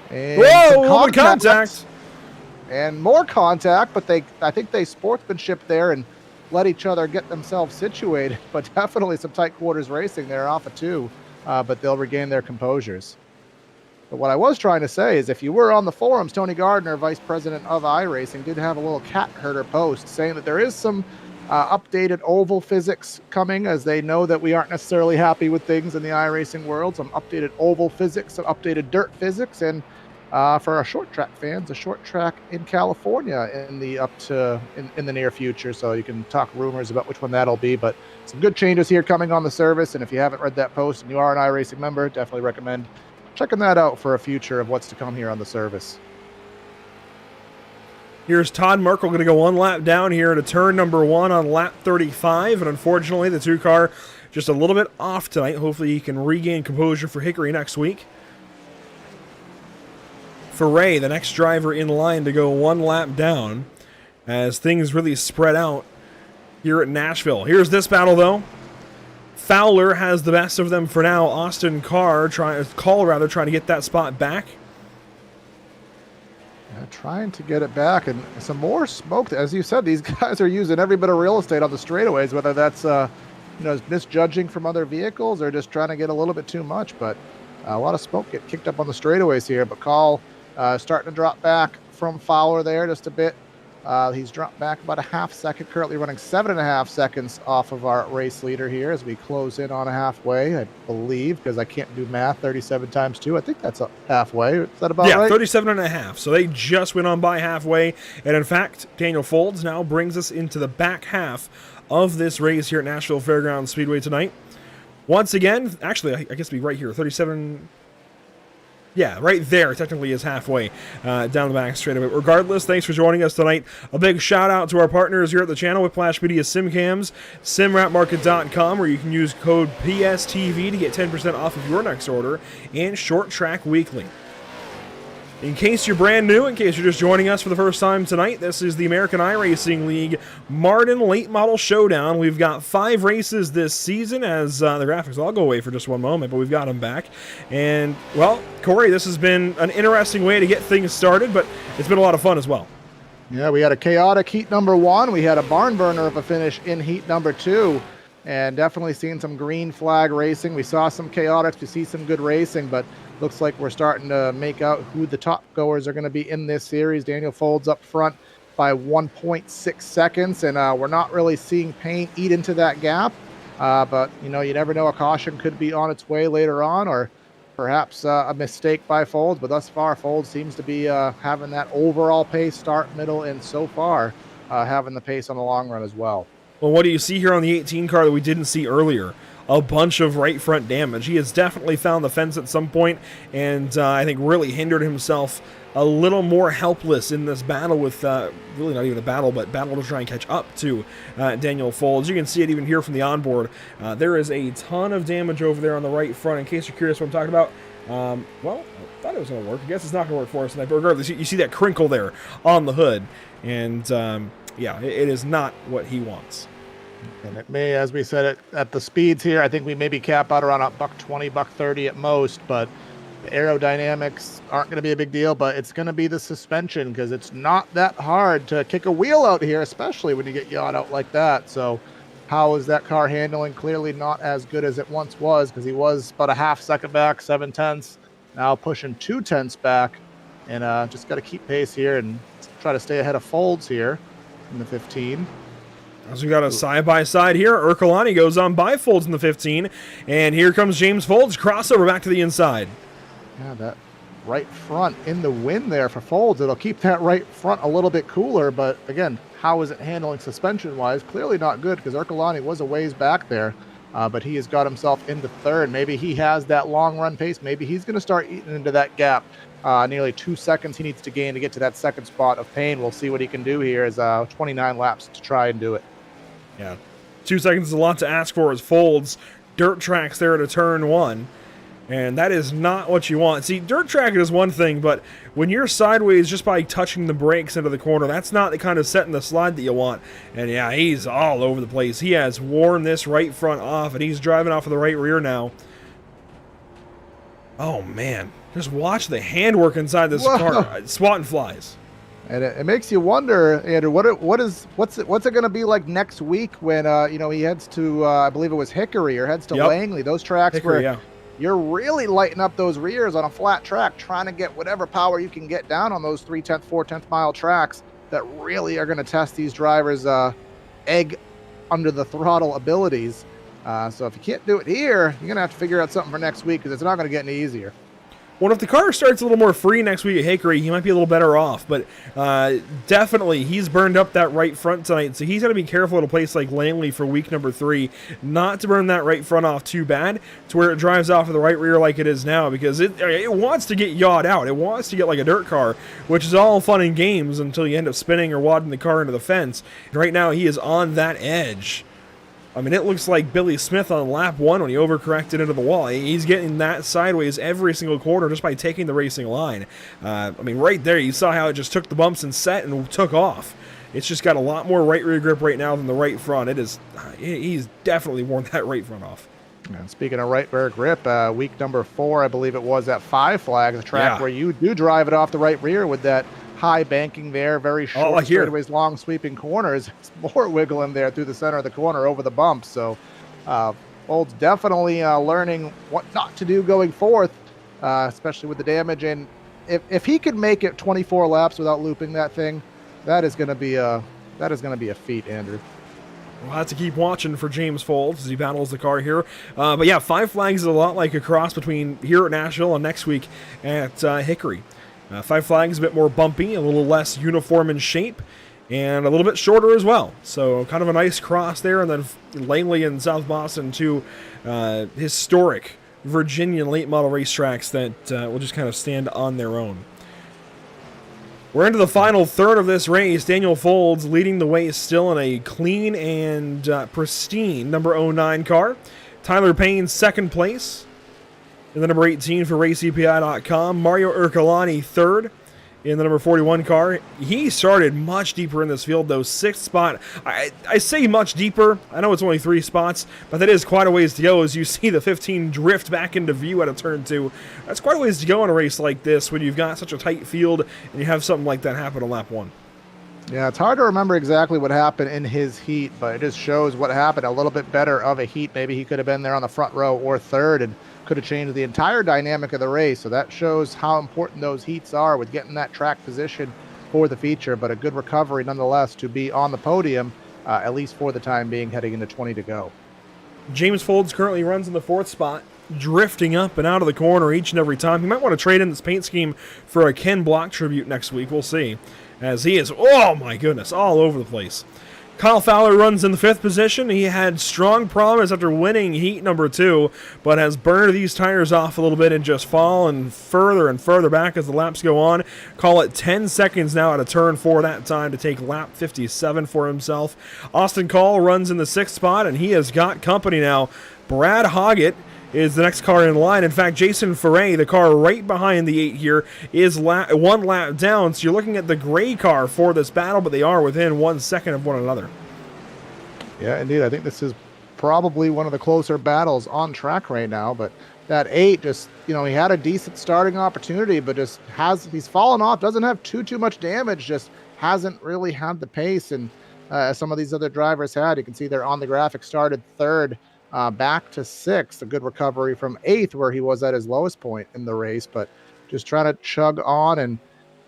And whoa, contact. And more contact, but I think they sportsmanship there and let each other get themselves situated, but definitely some tight quarters racing there off of 2, but they'll regain their composures. But what I was trying to say is, if you were on the forums, Tony Gardner, vice president of iRacing, did have a little cat herder post saying that there is some updated oval physics coming, as they know that we aren't necessarily happy with things in the iRacing world. Some updated oval physics, some updated dirt physics, and for our short track fans, a short track in California in the near future. So you can talk rumors about which one that'll be, but some good changes here coming on the service. And if you haven't read that post and you are an iRacing member, definitely recommend checking that out for a future of what's to come here on the service. Here's Todd Merkel going to go one lap down here to turn number 1 on lap 35. And unfortunately, the 2 car just a little bit off tonight. Hopefully he can regain composure for Hickory next week. For Ray, the next driver in line to go one lap down, as things really spread out here at Nashville. Here's this battle, though. Fowler has the best of them for now. Austin Call trying to get that spot back. Yeah, trying to get it back, and some more smoke. As you said, these guys are using every bit of real estate on the straightaways, whether that's misjudging from other vehicles or just trying to get a little bit too much. But a lot of smoke get kicked up on the straightaways here. But Call starting to drop back from Fowler there just a bit. He's dropped back about a half second, currently running 7.5 seconds off of our race leader here as we close in on a halfway, I believe, because I can't do math. 37 times 2, I think that's a halfway. Is that about right? Yeah, 37.5. So they just went on by halfway. And in fact, Daniel Folds now brings us into the back half of this race here at Nashville Fairgrounds Speedway tonight. Once again, actually, I guess it'd be right here, 37... Yeah, right there technically is halfway down the back straightaway. Regardless, thanks for joining us tonight. A big shout out to our partners here at the channel, Whiplash Media SimCams, SimWrapMarket.com, where you can use code PSTV to get 10% off of your next order, and Short Track Weekly. In case you're brand new, in case you're just joining us for the first time tonight, this is the American iRacing League Mardon Late Model Showdown. We've got 5 races this season, as the graphics all go away for just one moment, but we've got them back. And, well, Corey, this has been an interesting way to get things started, but it's been a lot of fun as well. Yeah, we had a chaotic heat number 1. We had a barn burner of a finish in heat number 2. And definitely seen some green flag racing. We saw some chaotics. We see some good racing, but looks like we're starting to make out who the top goers are going to be in this series. Daniel Folds up front by 1.6 seconds, and we're not really seeing Payne eat into that gap. But, you know, you never know. A caution could be on its way later on, or perhaps a mistake by Folds. But thus far, Folds seems to be having that overall pace, start, middle, and so far having the pace on the long run as well. Well, what do you see here on the 18 car that we didn't see earlier? A bunch of right front damage. He has definitely found the fence at some point, and I think really hindered himself a little more helpless in this battle with, really not even a battle, but battle to try and catch up to Daniel Folds. You can see it even here from the onboard. There is a ton of damage over there on the right front. In case you're curious what I'm talking about, well, I thought it was going to work. I guess it's not going to work for us tonight, but regardless, you see that crinkle there on the hood, and yeah, it is not what he wants. And it may, as we said, at the speeds here, I think we maybe cap out around a $120, $130 at most, but the aerodynamics aren't going to be a big deal, but it's going to be the suspension, because it's not that hard to kick a wheel out here, especially when you get yawed out like that. So how is that car handling? Clearly not as good as it once was, because he was about a half second back, 7/10, now pushing 2/10 back, and just got to keep pace here and try to stay ahead of Folds here in the 15. As we got a side-by-side here, Ercolani goes on by Folds in the 15, and here comes James Folds, crossover back to the inside. Yeah, that right front in the wind there for Folds. It'll keep that right front a little bit cooler, but again, how is it handling suspension-wise? Clearly not good, because Ercolani was a ways back there, but he has got himself into third. Maybe he has that long-run pace. Maybe he's going to start eating into that gap. Nearly 2 seconds he needs to gain to get to that second spot of pain. We'll see what he can do here as 29 laps to try and do it. Yeah, 2 seconds is a lot to ask for as Folds dirt tracks there at a turn one, and that is not what you want. See, dirt tracking is one thing, but when you're sideways just by touching the brakes into the corner, that's not the kind of set in the slide that you want. And yeah, he's all over the place. He has worn this right front off, and he's driving off of the right rear now. Oh man, just watch the handwork inside this car. Swatting flies. And it makes you wonder, Andrew, what's it going to be like next week when you know, he heads to I believe it was Hickory or heads to Langley, those tracks where you're really lighting up those rears on a flat track, trying to get whatever power you can get down on those 3/10, 4/10 mile tracks that really are going to test these drivers' egg under the throttle abilities. So if you can't do it here, you're going to have to figure out something for next week, because it's not going to get any easier. Well, if the car starts a little more free next week at Hickory, he might be a little better off. But definitely, he's burned up that right front tonight, so he's got to be careful at a place like Langley for week number 3, not to burn that right front off too bad, to where it drives off of the right rear like it is now, because it wants to get yawed out. It wants to get like a dirt car, which is all fun and games until you end up spinning or wadding the car into the fence. And right now, he is on that edge. I mean, it looks like Billy Smith on lap 1 when he overcorrected into the wall. He's getting that sideways every single corner just by taking the racing line. I mean, right there, you saw how it just took the bumps and set and took off. It's just got a lot more right rear grip right now than the right front. He's definitely worn that right front off. And speaking of right rear grip, week number 4, I believe it was at 5 Flags, a track where you do drive it off the right rear with that high banking there, very short straightaways, long sweeping corners. It's more wiggle in there through the center of the corner over the bumps. So Folds definitely learning what not to do going forth, especially with the damage. And if he could make it 24 laps without looping that thing, that is going to be a feat, Andrew. We'll have to keep watching for James Folds as he battles the car here. But yeah, 5 Flags is a lot like a cross between here at Nashville and next week at Hickory. 5 Flags a bit more bumpy, a little less uniform in shape, and a little bit shorter as well. So kind of a nice cross there, and then Langley and South Boston, two historic Virginia late model racetracks that will just kind of stand on their own. We're into the final third of this race. Daniel Folds leading the way still in a clean and pristine number 09 car. Tyler Payne second place in the number 18 for RaceEPI.com. Mario Ercolani third in the number 41 car. He started much deeper in this field, though. 6th spot. I say much deeper. I know it's only 3 spots, but that is quite a ways to go as you see the 15 drift back into view at a turn 2. That's quite a ways to go in a race like this when you've got such a tight field and you have something like that happen on lap 1. Yeah, it's hard to remember exactly what happened in his heat, but it just shows what happened. A little bit better of a heat. Maybe he could have been there on the front row or third and could have changed the entire dynamic of the race. So that shows how important those heats are with getting that track position for the feature, but a good recovery nonetheless to be on the podium, at least for the time being, heading into 20 to go. James Folds currently runs in the 4th spot, drifting up and out of the corner each and every time. He might want to trade in this paint scheme for a Ken Block tribute next week. We'll see. As he is, oh my goodness, all over the place. Kyle Fowler runs in the 5th position. He had strong promise after winning heat number 2, but has burned these tires off a little bit and just fallen further and further back as the laps go on. Call it 10 seconds now at a turn 4 that time to take lap 57 for himself. Austin Call runs in the 6th spot, and he has got company now. Brad Hoggett is the next car in line. In fact, Jason Foray, the car right behind the 8 here, is 1 lap down. So you're looking at the gray car for this battle, but they are within 1 second of one another. Yeah, indeed. I think this is probably one of the closer battles on track right now. But that 8 just, he had a decent starting opportunity, but just he's fallen off, doesn't have too much damage, just hasn't really had the pace. And as some of these other drivers had, you can see they're on the graphic, started 3rd. Back to 6th, a good recovery from 8th where he was at his lowest point in the race, but just trying to chug on and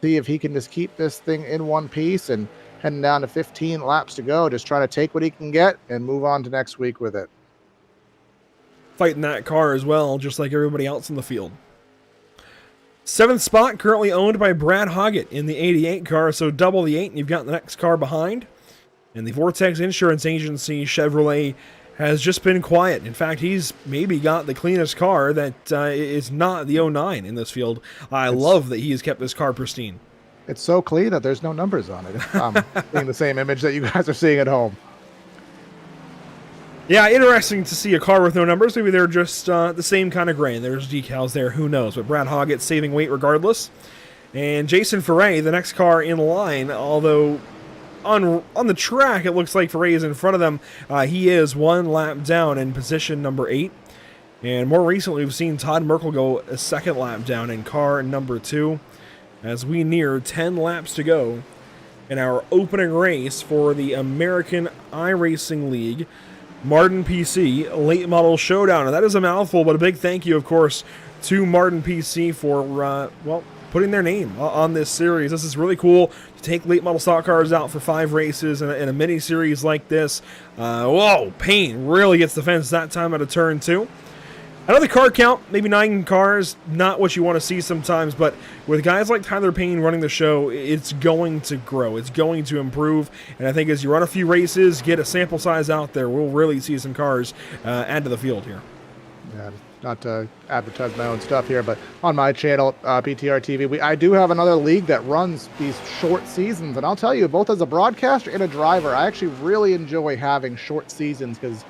see if he can just keep this thing in one piece, and heading down to 15 laps to go, just trying to take what he can get and move on to next week with it. Fighting that car as well, just like everybody else in the field. 7th spot currently owned by Brad Hoggett in the 88 car, so double the 8 and you've got the next car behind. And the Vortex Insurance Agency Chevrolet has just been quiet. In fact, he's maybe got the cleanest car that is not the 09 in this field. I love that he has kept this car pristine. It's so clean that there's no numbers on it. Seeing the same image that you guys are seeing at home. Yeah, interesting to see a car with no numbers. Maybe they're just the same kind of grain. There's decals there, who knows. But Brad Hoggett's saving weight regardless. And Jason Foray, the next car in line, although on the track, it looks like Foray is in front of them. He is 1 lap down in position number 8. And more recently, we've seen Todd Merkel go a 2nd lap down in car number 2 as we near 10 laps to go in our opening race for the American iRacing League Mardon PC Late Model Showdown. And that is a mouthful, but a big thank you, of course, to Mardon PC for, putting their name on this series. This is really cool to take late model stock cars out for 5 races in a mini series like this. Whoa, Payne really gets the fence that time at a turn 2. Another car count, maybe 9 cars, not what you want to see sometimes, but with guys like Tyler Payne running the show, it's going to grow, it's going to improve, and I think as you run a few races, get a sample size out there, we'll really see some cars add to the field here. Yeah, not to advertise my own stuff here, but on my channel, BTR TV, I do have another league that runs these short seasons, and I'll tell you, both as a broadcaster and a driver, I actually really enjoy having short seasons because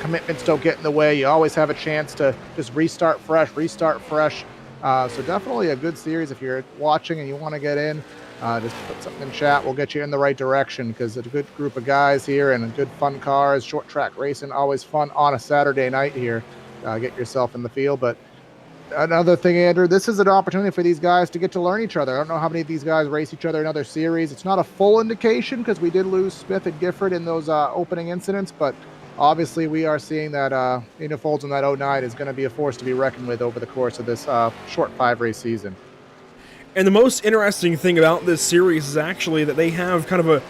commitments don't get in the way. You always have a chance to just restart fresh. So definitely a good series if you're watching and you want to get in. Just put something in chat. We'll get you in the right direction because it's a good group of guys here and good fun cars. Short track racing, always fun on a Saturday night here. Get yourself in the field. But another thing, Andrew, this is an opportunity for these guys to get to learn each other. I don't know how many of these guys race each other in other series. It's not a full indication because we did lose Smith and Gifford in those opening incidents, but obviously, we are seeing that Dana Folds in that 09 is going to be a force to be reckoned with over the course of this short 5-race season. And the most interesting thing about this series is actually that they have kind of a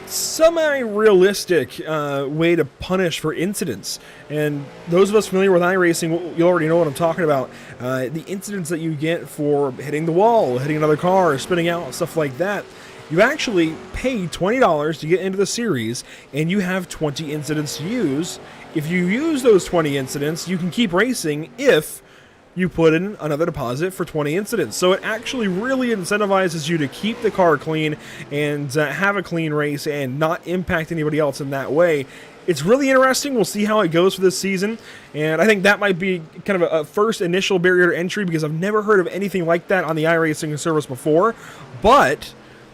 semi-realistic way to punish for incidents. And those of us familiar with iRacing, you already know what I'm talking about. The incidents that you get for hitting the wall, hitting another car, spinning out, stuff like that. You actually pay $20 to get into the series, and you have 20 incidents to use. If you use those 20 incidents, you can keep racing if you put in another deposit for 20 incidents. So it actually really incentivizes you to keep the car clean and have a clean race and not impact anybody else in that way. It's really interesting. We'll see how it goes for this season. And I think that might be kind of a first initial barrier to entry because I've never heard of anything like that on the iRacing service before. But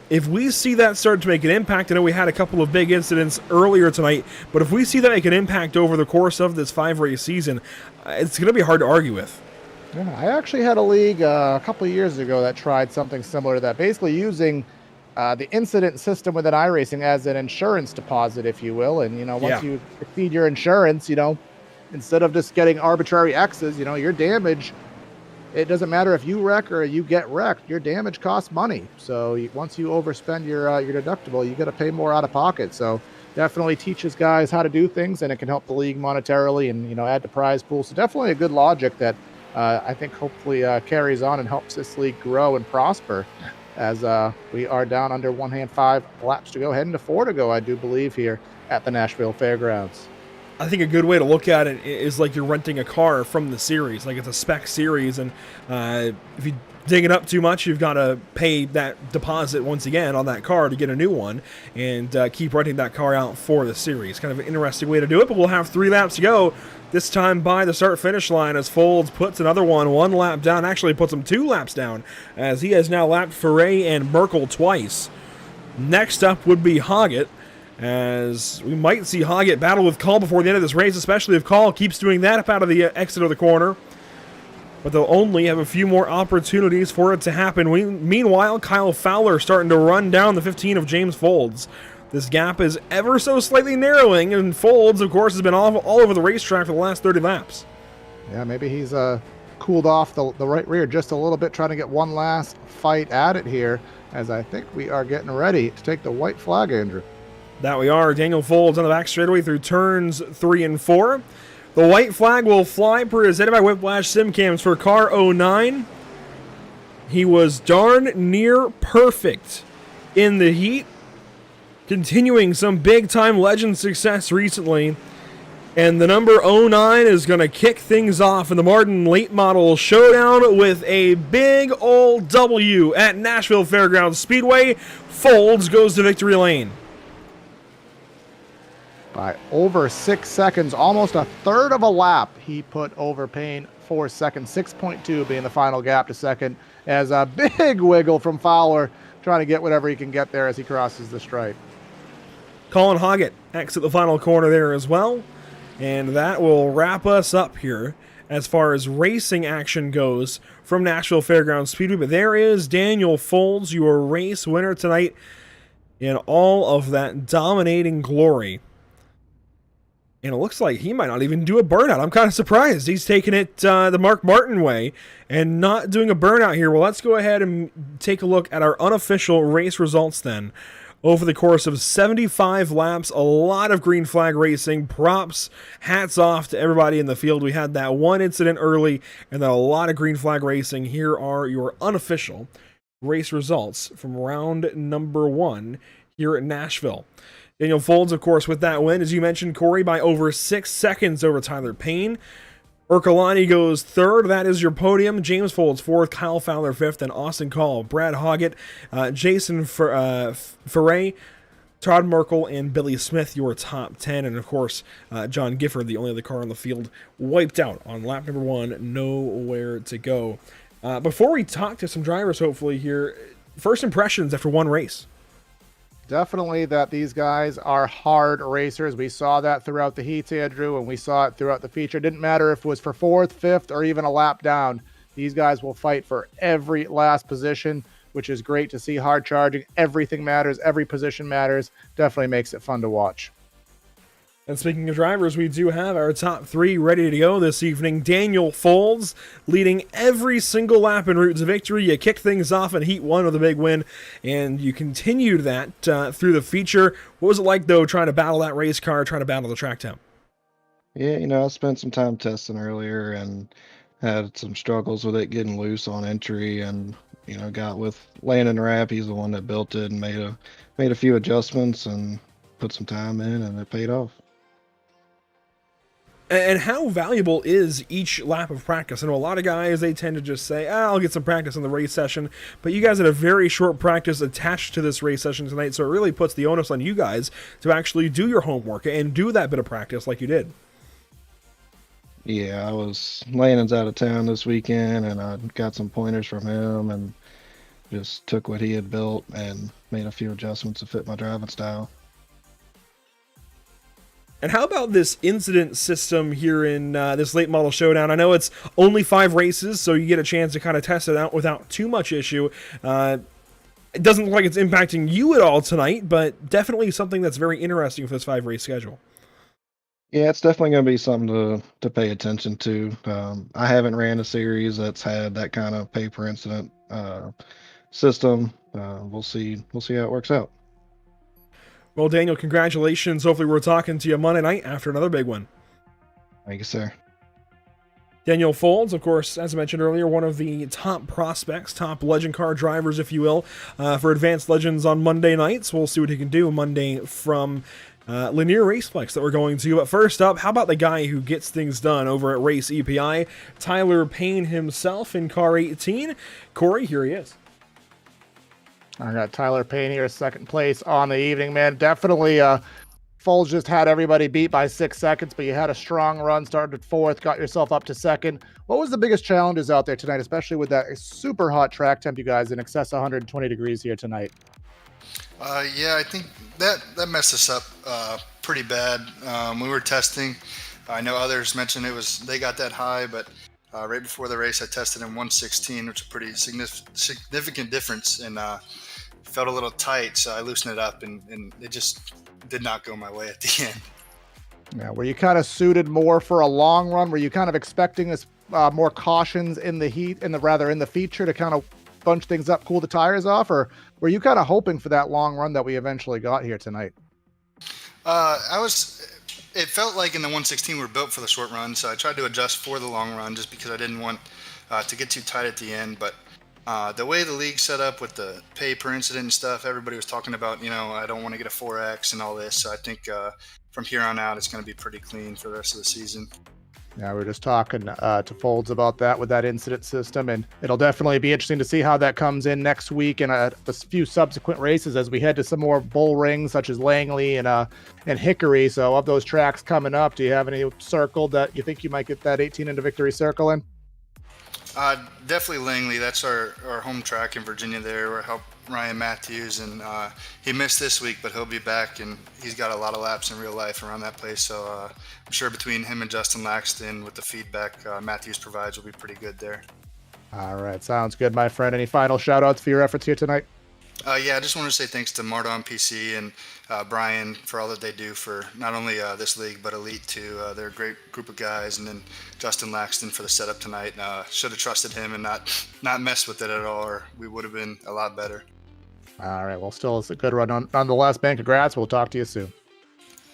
if we see that start to make an impact, I know we had a couple of big incidents earlier tonight, but if we see that make an impact over the course of this 5-race season, it's going to be hard to argue with. Yeah, I actually had a league a couple of years ago that tried something similar to that, basically using the incident system within iRacing as an insurance deposit, if you will. And, once you exceed your insurance, instead of just getting arbitrary X's, your damage, it doesn't matter if you wreck or you get wrecked, your damage costs money. So once you overspend your deductible, you got to pay more out of pocket. So definitely teaches guys how to do things, and it can help the league monetarily and, add to prize pool. So definitely a good logic that I think hopefully carries on and helps this league grow and prosper as we are down under one hand, 5 laps to go, heading to 4 to go, I do believe, here at the Nashville Fairgrounds. I think a good way to look at it is like you're renting a car from the series, like it's a spec series, and if you dig it up too much, you've got to pay that deposit once again on that car to get a new one, and keep renting that car out for the series. Kind of an interesting way to do it, but we'll have 3 laps to go. This time by the start-finish line as Folds puts another one lap down, actually puts him 2 laps down, as he has now lapped Foray and Merkel twice. Next up would be Hoggett, as we might see Hoggett battle with Call before the end of this race, especially if Call keeps doing that up out of the exit of the corner. But they'll only have a few more opportunities for it to happen. Meanwhile, Kyle Fowler starting to run down the 15 of James Folds. This gap is ever so slightly narrowing, and Folds, of course, has been all over the racetrack for the last 30 laps. Yeah, maybe he's cooled off the right rear just a little bit, trying to get one last fight at it here, as I think we are getting ready to take the white flag, Andrew. That we are. Daniel Folds on the back straightaway through turns 3 and 4. The white flag will fly, presented by Whiplash Simcams for car 09. He was darn near perfect in the heat, continuing some big-time legend success recently. And the number 09 is going to kick things off in the Mardon late model showdown with a big old W at Nashville Fairgrounds Speedway. Folds goes to victory lane. By over 6 seconds, almost a third of a lap, he put over Payne 4 seconds, 6.2 being the final gap to second, as a big wiggle from Fowler, trying to get whatever he can get there as he crosses the stripe. Colin Hoggett exit the final corner there as well, and that will wrap us up here as far as racing action goes from Nashville Fairgrounds Speedway. But there is Daniel Folds, your race winner tonight, in all of that dominating glory. And it looks like he might not even do a burnout. I'm kind of surprised. He's taking it the Mark Martin way and not doing a burnout here. Well, let's go ahead and take a look at our unofficial race results then. Over the course of 75 laps, a lot of green flag racing. Props, hats off to everybody in the field. We had that one incident early and then a lot of green flag racing. Here are your unofficial race results from round number 1 here at Nashville. Daniel Folds, of course, with that win, as you mentioned, Corey, by over 6 seconds over Tyler Payne. Ercolani goes 3rd. That is your podium. James Folds 4th. Kyle Fowler 5th. And Austin Call, Brad Hoggett, Jason Foray, Todd Merkel, and Billy Smith, your top 10. And, of course, John Gifford, the only other car on the field, wiped out on lap number 1. Nowhere to go. Before we talk to some drivers, hopefully, here, first impressions after one race. Definitely that these guys are hard racers. We saw that throughout the heats, Andrew, and we saw it throughout the feature. It didn't matter if it was for 4th, 5th, or even a lap down. These guys will fight for every last position, which is great to see. Hard charging. Everything matters. Every position matters. Definitely makes it fun to watch. And speaking of drivers, we do have our top 3 ready to go this evening. Daniel Folds leading every single lap en route to victory. You kick things off in Heat 1 with a big win, and you continued that through the feature. What was it like, though, trying to battle that race car, trying to battle the track temp? Yeah, I spent some time testing earlier and had some struggles with it getting loose on entry, and got with Landon Rapp. He's the one that built it and made a few adjustments and put some time in, and it paid off. And how valuable is each lap of practice? I know a lot of guys, they tend to just say, I'll get some practice in the race session. But you guys had a very short practice attached to this race session tonight, so it really puts the onus on you guys to actually do your homework and do that bit of practice like you did. Yeah, Landon's out of town this weekend, and I got some pointers from him and just took what he had built and made a few adjustments to fit my driving style. And how about this incident system here in this late model showdown? I know it's only 5 races, so you get a chance to kind of test it out without too much issue. It doesn't look like it's impacting you at all tonight, but definitely something that's very interesting for this 5-race schedule. Yeah, it's definitely going to be something to pay attention to. I haven't ran a series that's had that kind of paper incident system. We'll see how it works out. Well, Daniel, congratulations. Hopefully we're talking to you Monday night after another big one. Thank you, sir. Daniel Folds, of course, as I mentioned earlier, one of the top prospects, top legend car drivers, if you will, for Advanced Legends on Monday nights. We'll see what he can do Monday from Linear Raceplex that we're going to. But first up, how about the guy who gets things done over at Race EPI, Tyler Payne himself in car 18. Corey, here he is. I got Tyler Payne here, second place on the evening, man. Definitely Foles just had everybody beat by 6 seconds, but you had a strong run, started fourth, got yourself up to second. What was the biggest challenges out there tonight, especially with that super hot track temp, you guys, in excess of 120 degrees here tonight? Yeah, I think that messed us up pretty bad. We were testing. I know others mentioned they got that high, but right before the race, I tested in 116, which is a pretty significant difference, and felt a little tight, so I loosened it up, and it just did not go my way at the end. Yeah, were you kind of suited more for a long run? Were you kind of expecting this more cautions in the heat, in the feature to kind of bunch things up, cool the tires off, or were you kind of hoping for that long run that we eventually got here tonight? It felt like in the 116 we were built for the short run, so I tried to adjust for the long run just because I didn't want to get too tight at the end. But the way the league set up with the pay per incident and stuff, everybody was talking about, I don't want to get a 4X and all this. So I think from here on out, it's going to be pretty clean for the rest of the season. Yeah, we were just talking to Folds about that with that incident system, and it'll definitely be interesting to see how that comes in next week and a few subsequent races as we head to some more bull rings such as Langley and Hickory. So of those tracks coming up, do you have any circled that you think you might get that 18 into victory circle in? Definitely Langley. That's our home track in Virginia there, where I helped Ryan Matthews, and he missed this week, but he'll be back, and he's got a lot of laps in real life around that place. So I'm sure between him and Justin Laxton, with the feedback Matthews provides, will be pretty good there. All right, sounds good, my friend. Any final shout-outs for your efforts here tonight? Yeah, I just want to say thanks to Mardon PC and Brian for all that they do for not only this league, but Elite too. They're a great group of guys. And then Justin Laxton for the setup tonight. Should have trusted him and not messed with it at all, or we would have been a lot better. All right, well, still it's a good run nonetheless, man. Congrats. We'll talk to you soon.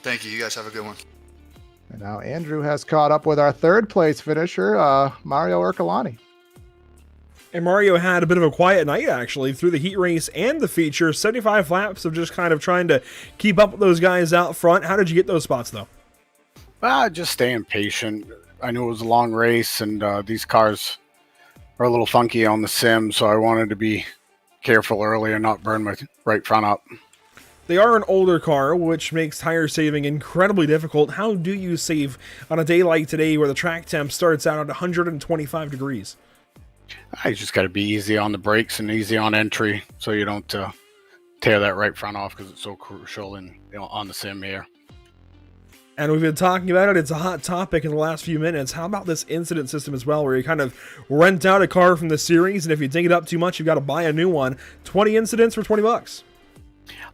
Thank you. You guys have a good one. And now Andrew has caught up with our third place finisher, Mario Ercolani. And Mario had a bit of a quiet night, actually, through the heat race and the feature. 75 laps of just kind of trying to keep up with those guys out front. How did you get those spots, though? Just staying patient. I knew it was a long race, and these cars are a little funky on the sim, so I wanted to be careful early and not burn my right front up. They are an older car, which makes tire saving incredibly difficult. How do you save on a day like today where the track temp starts out at 125 degrees? I just got to be easy on the brakes and easy on entry, so you don't tear that right front off, because it's so crucial on the sim here. And we've been talking about it. It's a hot topic in the last few minutes. How about this incident system as well, where you kind of rent out a car from the series, and if you ding it up too much, you've got to buy a new one. 20 incidents for $20.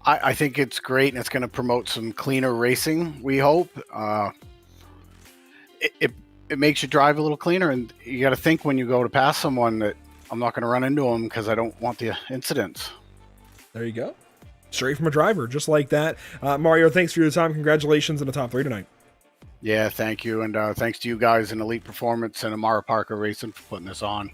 I think it's great, and it's going to promote some cleaner racing, we hope. It makes you drive a little cleaner, and you got to think when you go to pass someone that I'm not going to run into them because I don't want the incidents. There you go. Straight from a driver, just like that. Mario, thanks for your time. Congratulations on the top 3 tonight. Yeah, thank you. And thanks to you guys in Elite Performance and Amara Parker Racing for putting this on.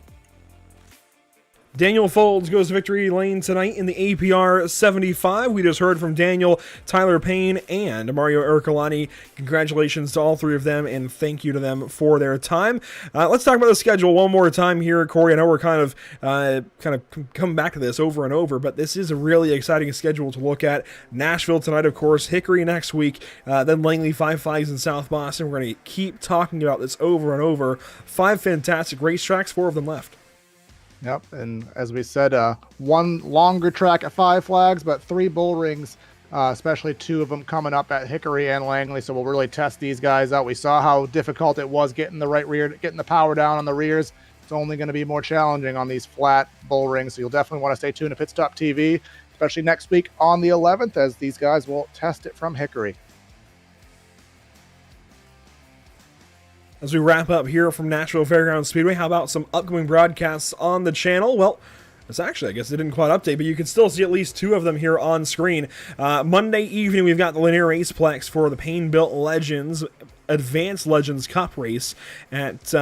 Daniel Folds goes to victory lane tonight in the APR 75. We just heard from Daniel, Tyler Payne, and Mario Ercolani. Congratulations to all 3 of them, and thank you to them for their time. Let's talk about the schedule one more time here, Corey. I know we're kind of coming back to this over and over, but this is a really exciting schedule to look at. Nashville tonight, of course, Hickory next week, then Langley, 5 Flags in South Boston. We're going to keep talking about this over and over. 5 fantastic racetracks, 4 of them left. Yep, and as we said, one longer track at 5 Flags, but 3 bull rings, especially 2 of them coming up at Hickory and Langley, so we'll really test these guys out. We saw how difficult it was getting the right rear, getting the power down on the rears. It's only going to be more challenging on these flat bull rings, so you'll definitely want to stay tuned to Pit Stop TV, especially next week on the 11th, as these guys will test it from Hickory. As we wrap up here from Nashville Fairgrounds Speedway, how about some upcoming broadcasts on the channel? Well, It's actually, I guess they didn't quite update, but you can still see at least 2 of them here on screen. Monday evening, we've got the Lanier Raceplex for the Paine-Built Legends Advanced Legends Cup race at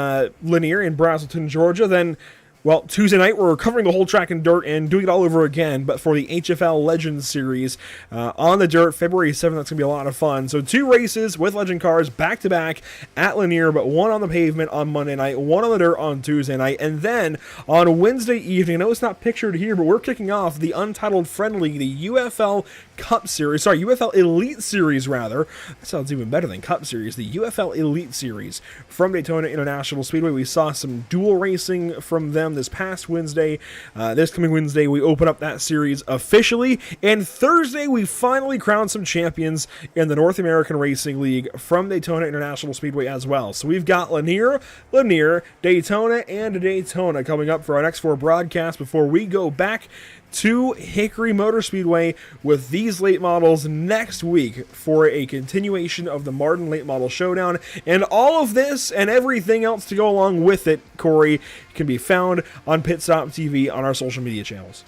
Lanier in Brazelton, Georgia. Then, well, Tuesday night, we're covering the whole track and dirt and doing it all over again, but for the HFL Legends Series on the dirt, February 7th, that's going to be a lot of fun. So 2 races with Legend cars back-to-back at Lanier, but 1 on the pavement on Monday night, 1 on the dirt on Tuesday night, and then on Wednesday evening, I know it's not pictured here, but we're kicking off the Untitled Friendly, the UFL Cup Series, sorry, UFL Elite Series, rather. That sounds even better than Cup Series, the UFL Elite Series from Daytona International Speedway. We saw some dual racing from them this past Wednesday. This coming Wednesday, we open up that series officially, and Thursday, we finally crown some champions in the North American Racing League from Daytona International Speedway as well. So we've got Lanier, Daytona, and Daytona coming up for our next 4 broadcasts before we go back to Hickory Motor Speedway with these late models next week for a continuation of the Mardon Late Model Showdown. And all of this and everything else to go along with it, Corey, can be found on Pit Stop TV on our social media channels.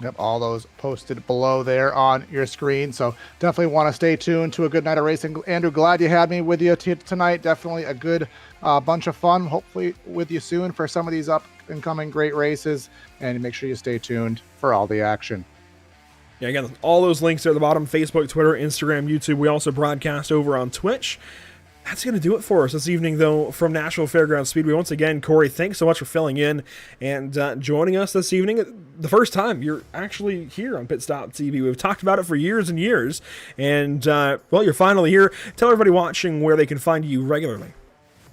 Yep, all those posted below there on your screen. So definitely want to stay tuned to a good night of racing. Andrew, glad you had me with you tonight. Definitely a good bunch of fun. Hopefully with you soon for some of these up and coming great races. And make sure you stay tuned for all the action. Yeah, again, all those links are at the bottom: Facebook, Twitter, Instagram, YouTube. We also broadcast over on Twitch. That's going to do it for us this evening, though, from Nashville Fairgrounds Speedway. Once again, Corey, thanks so much for filling in and joining us this evening. The first time you're actually here on Pit Stop TV. We've talked about it for years and years, and, well, you're finally here. Tell everybody watching where they can find you regularly.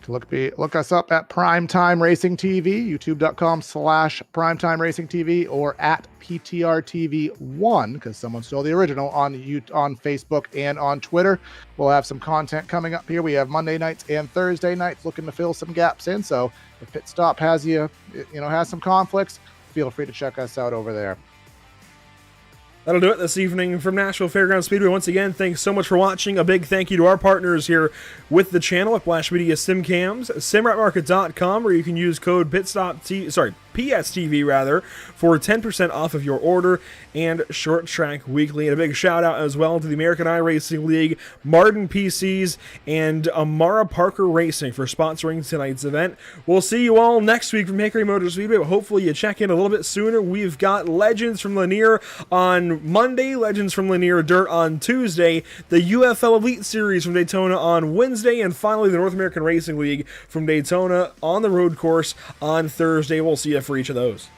Look us up at Primetime Racing TV, youtube.com/Primetime Racing TV, or at PTRTV1, because someone stole the original, on Facebook and on Twitter. We'll have some content coming up here. We have Monday nights and Thursday nights looking to fill some gaps in. So if Pit Stop has has some conflicts, feel free to check us out over there. That'll do it this evening from Nashville Fairgrounds Speedway. Once again, thanks so much for watching. A big thank you to our partners here with the channel at Whiplash Media SimCams, simratmarket.com, where you can use code PSTV for 10% off of your order, and Short Track Weekly. And a big shout out as well to the American iRacing League, Mardon PCs, and Amara Parker Racing for sponsoring tonight's event. We'll see you all next week from Hickory Motor Speedway, but hopefully you check in a little bit sooner. We've got Legends from Lanier on Monday, Legends from Lanier Dirt on Tuesday, the UFL Elite Series from Daytona on Wednesday, and finally the North American Racing League from Daytona on the road course on Thursday. We'll see you for each of those.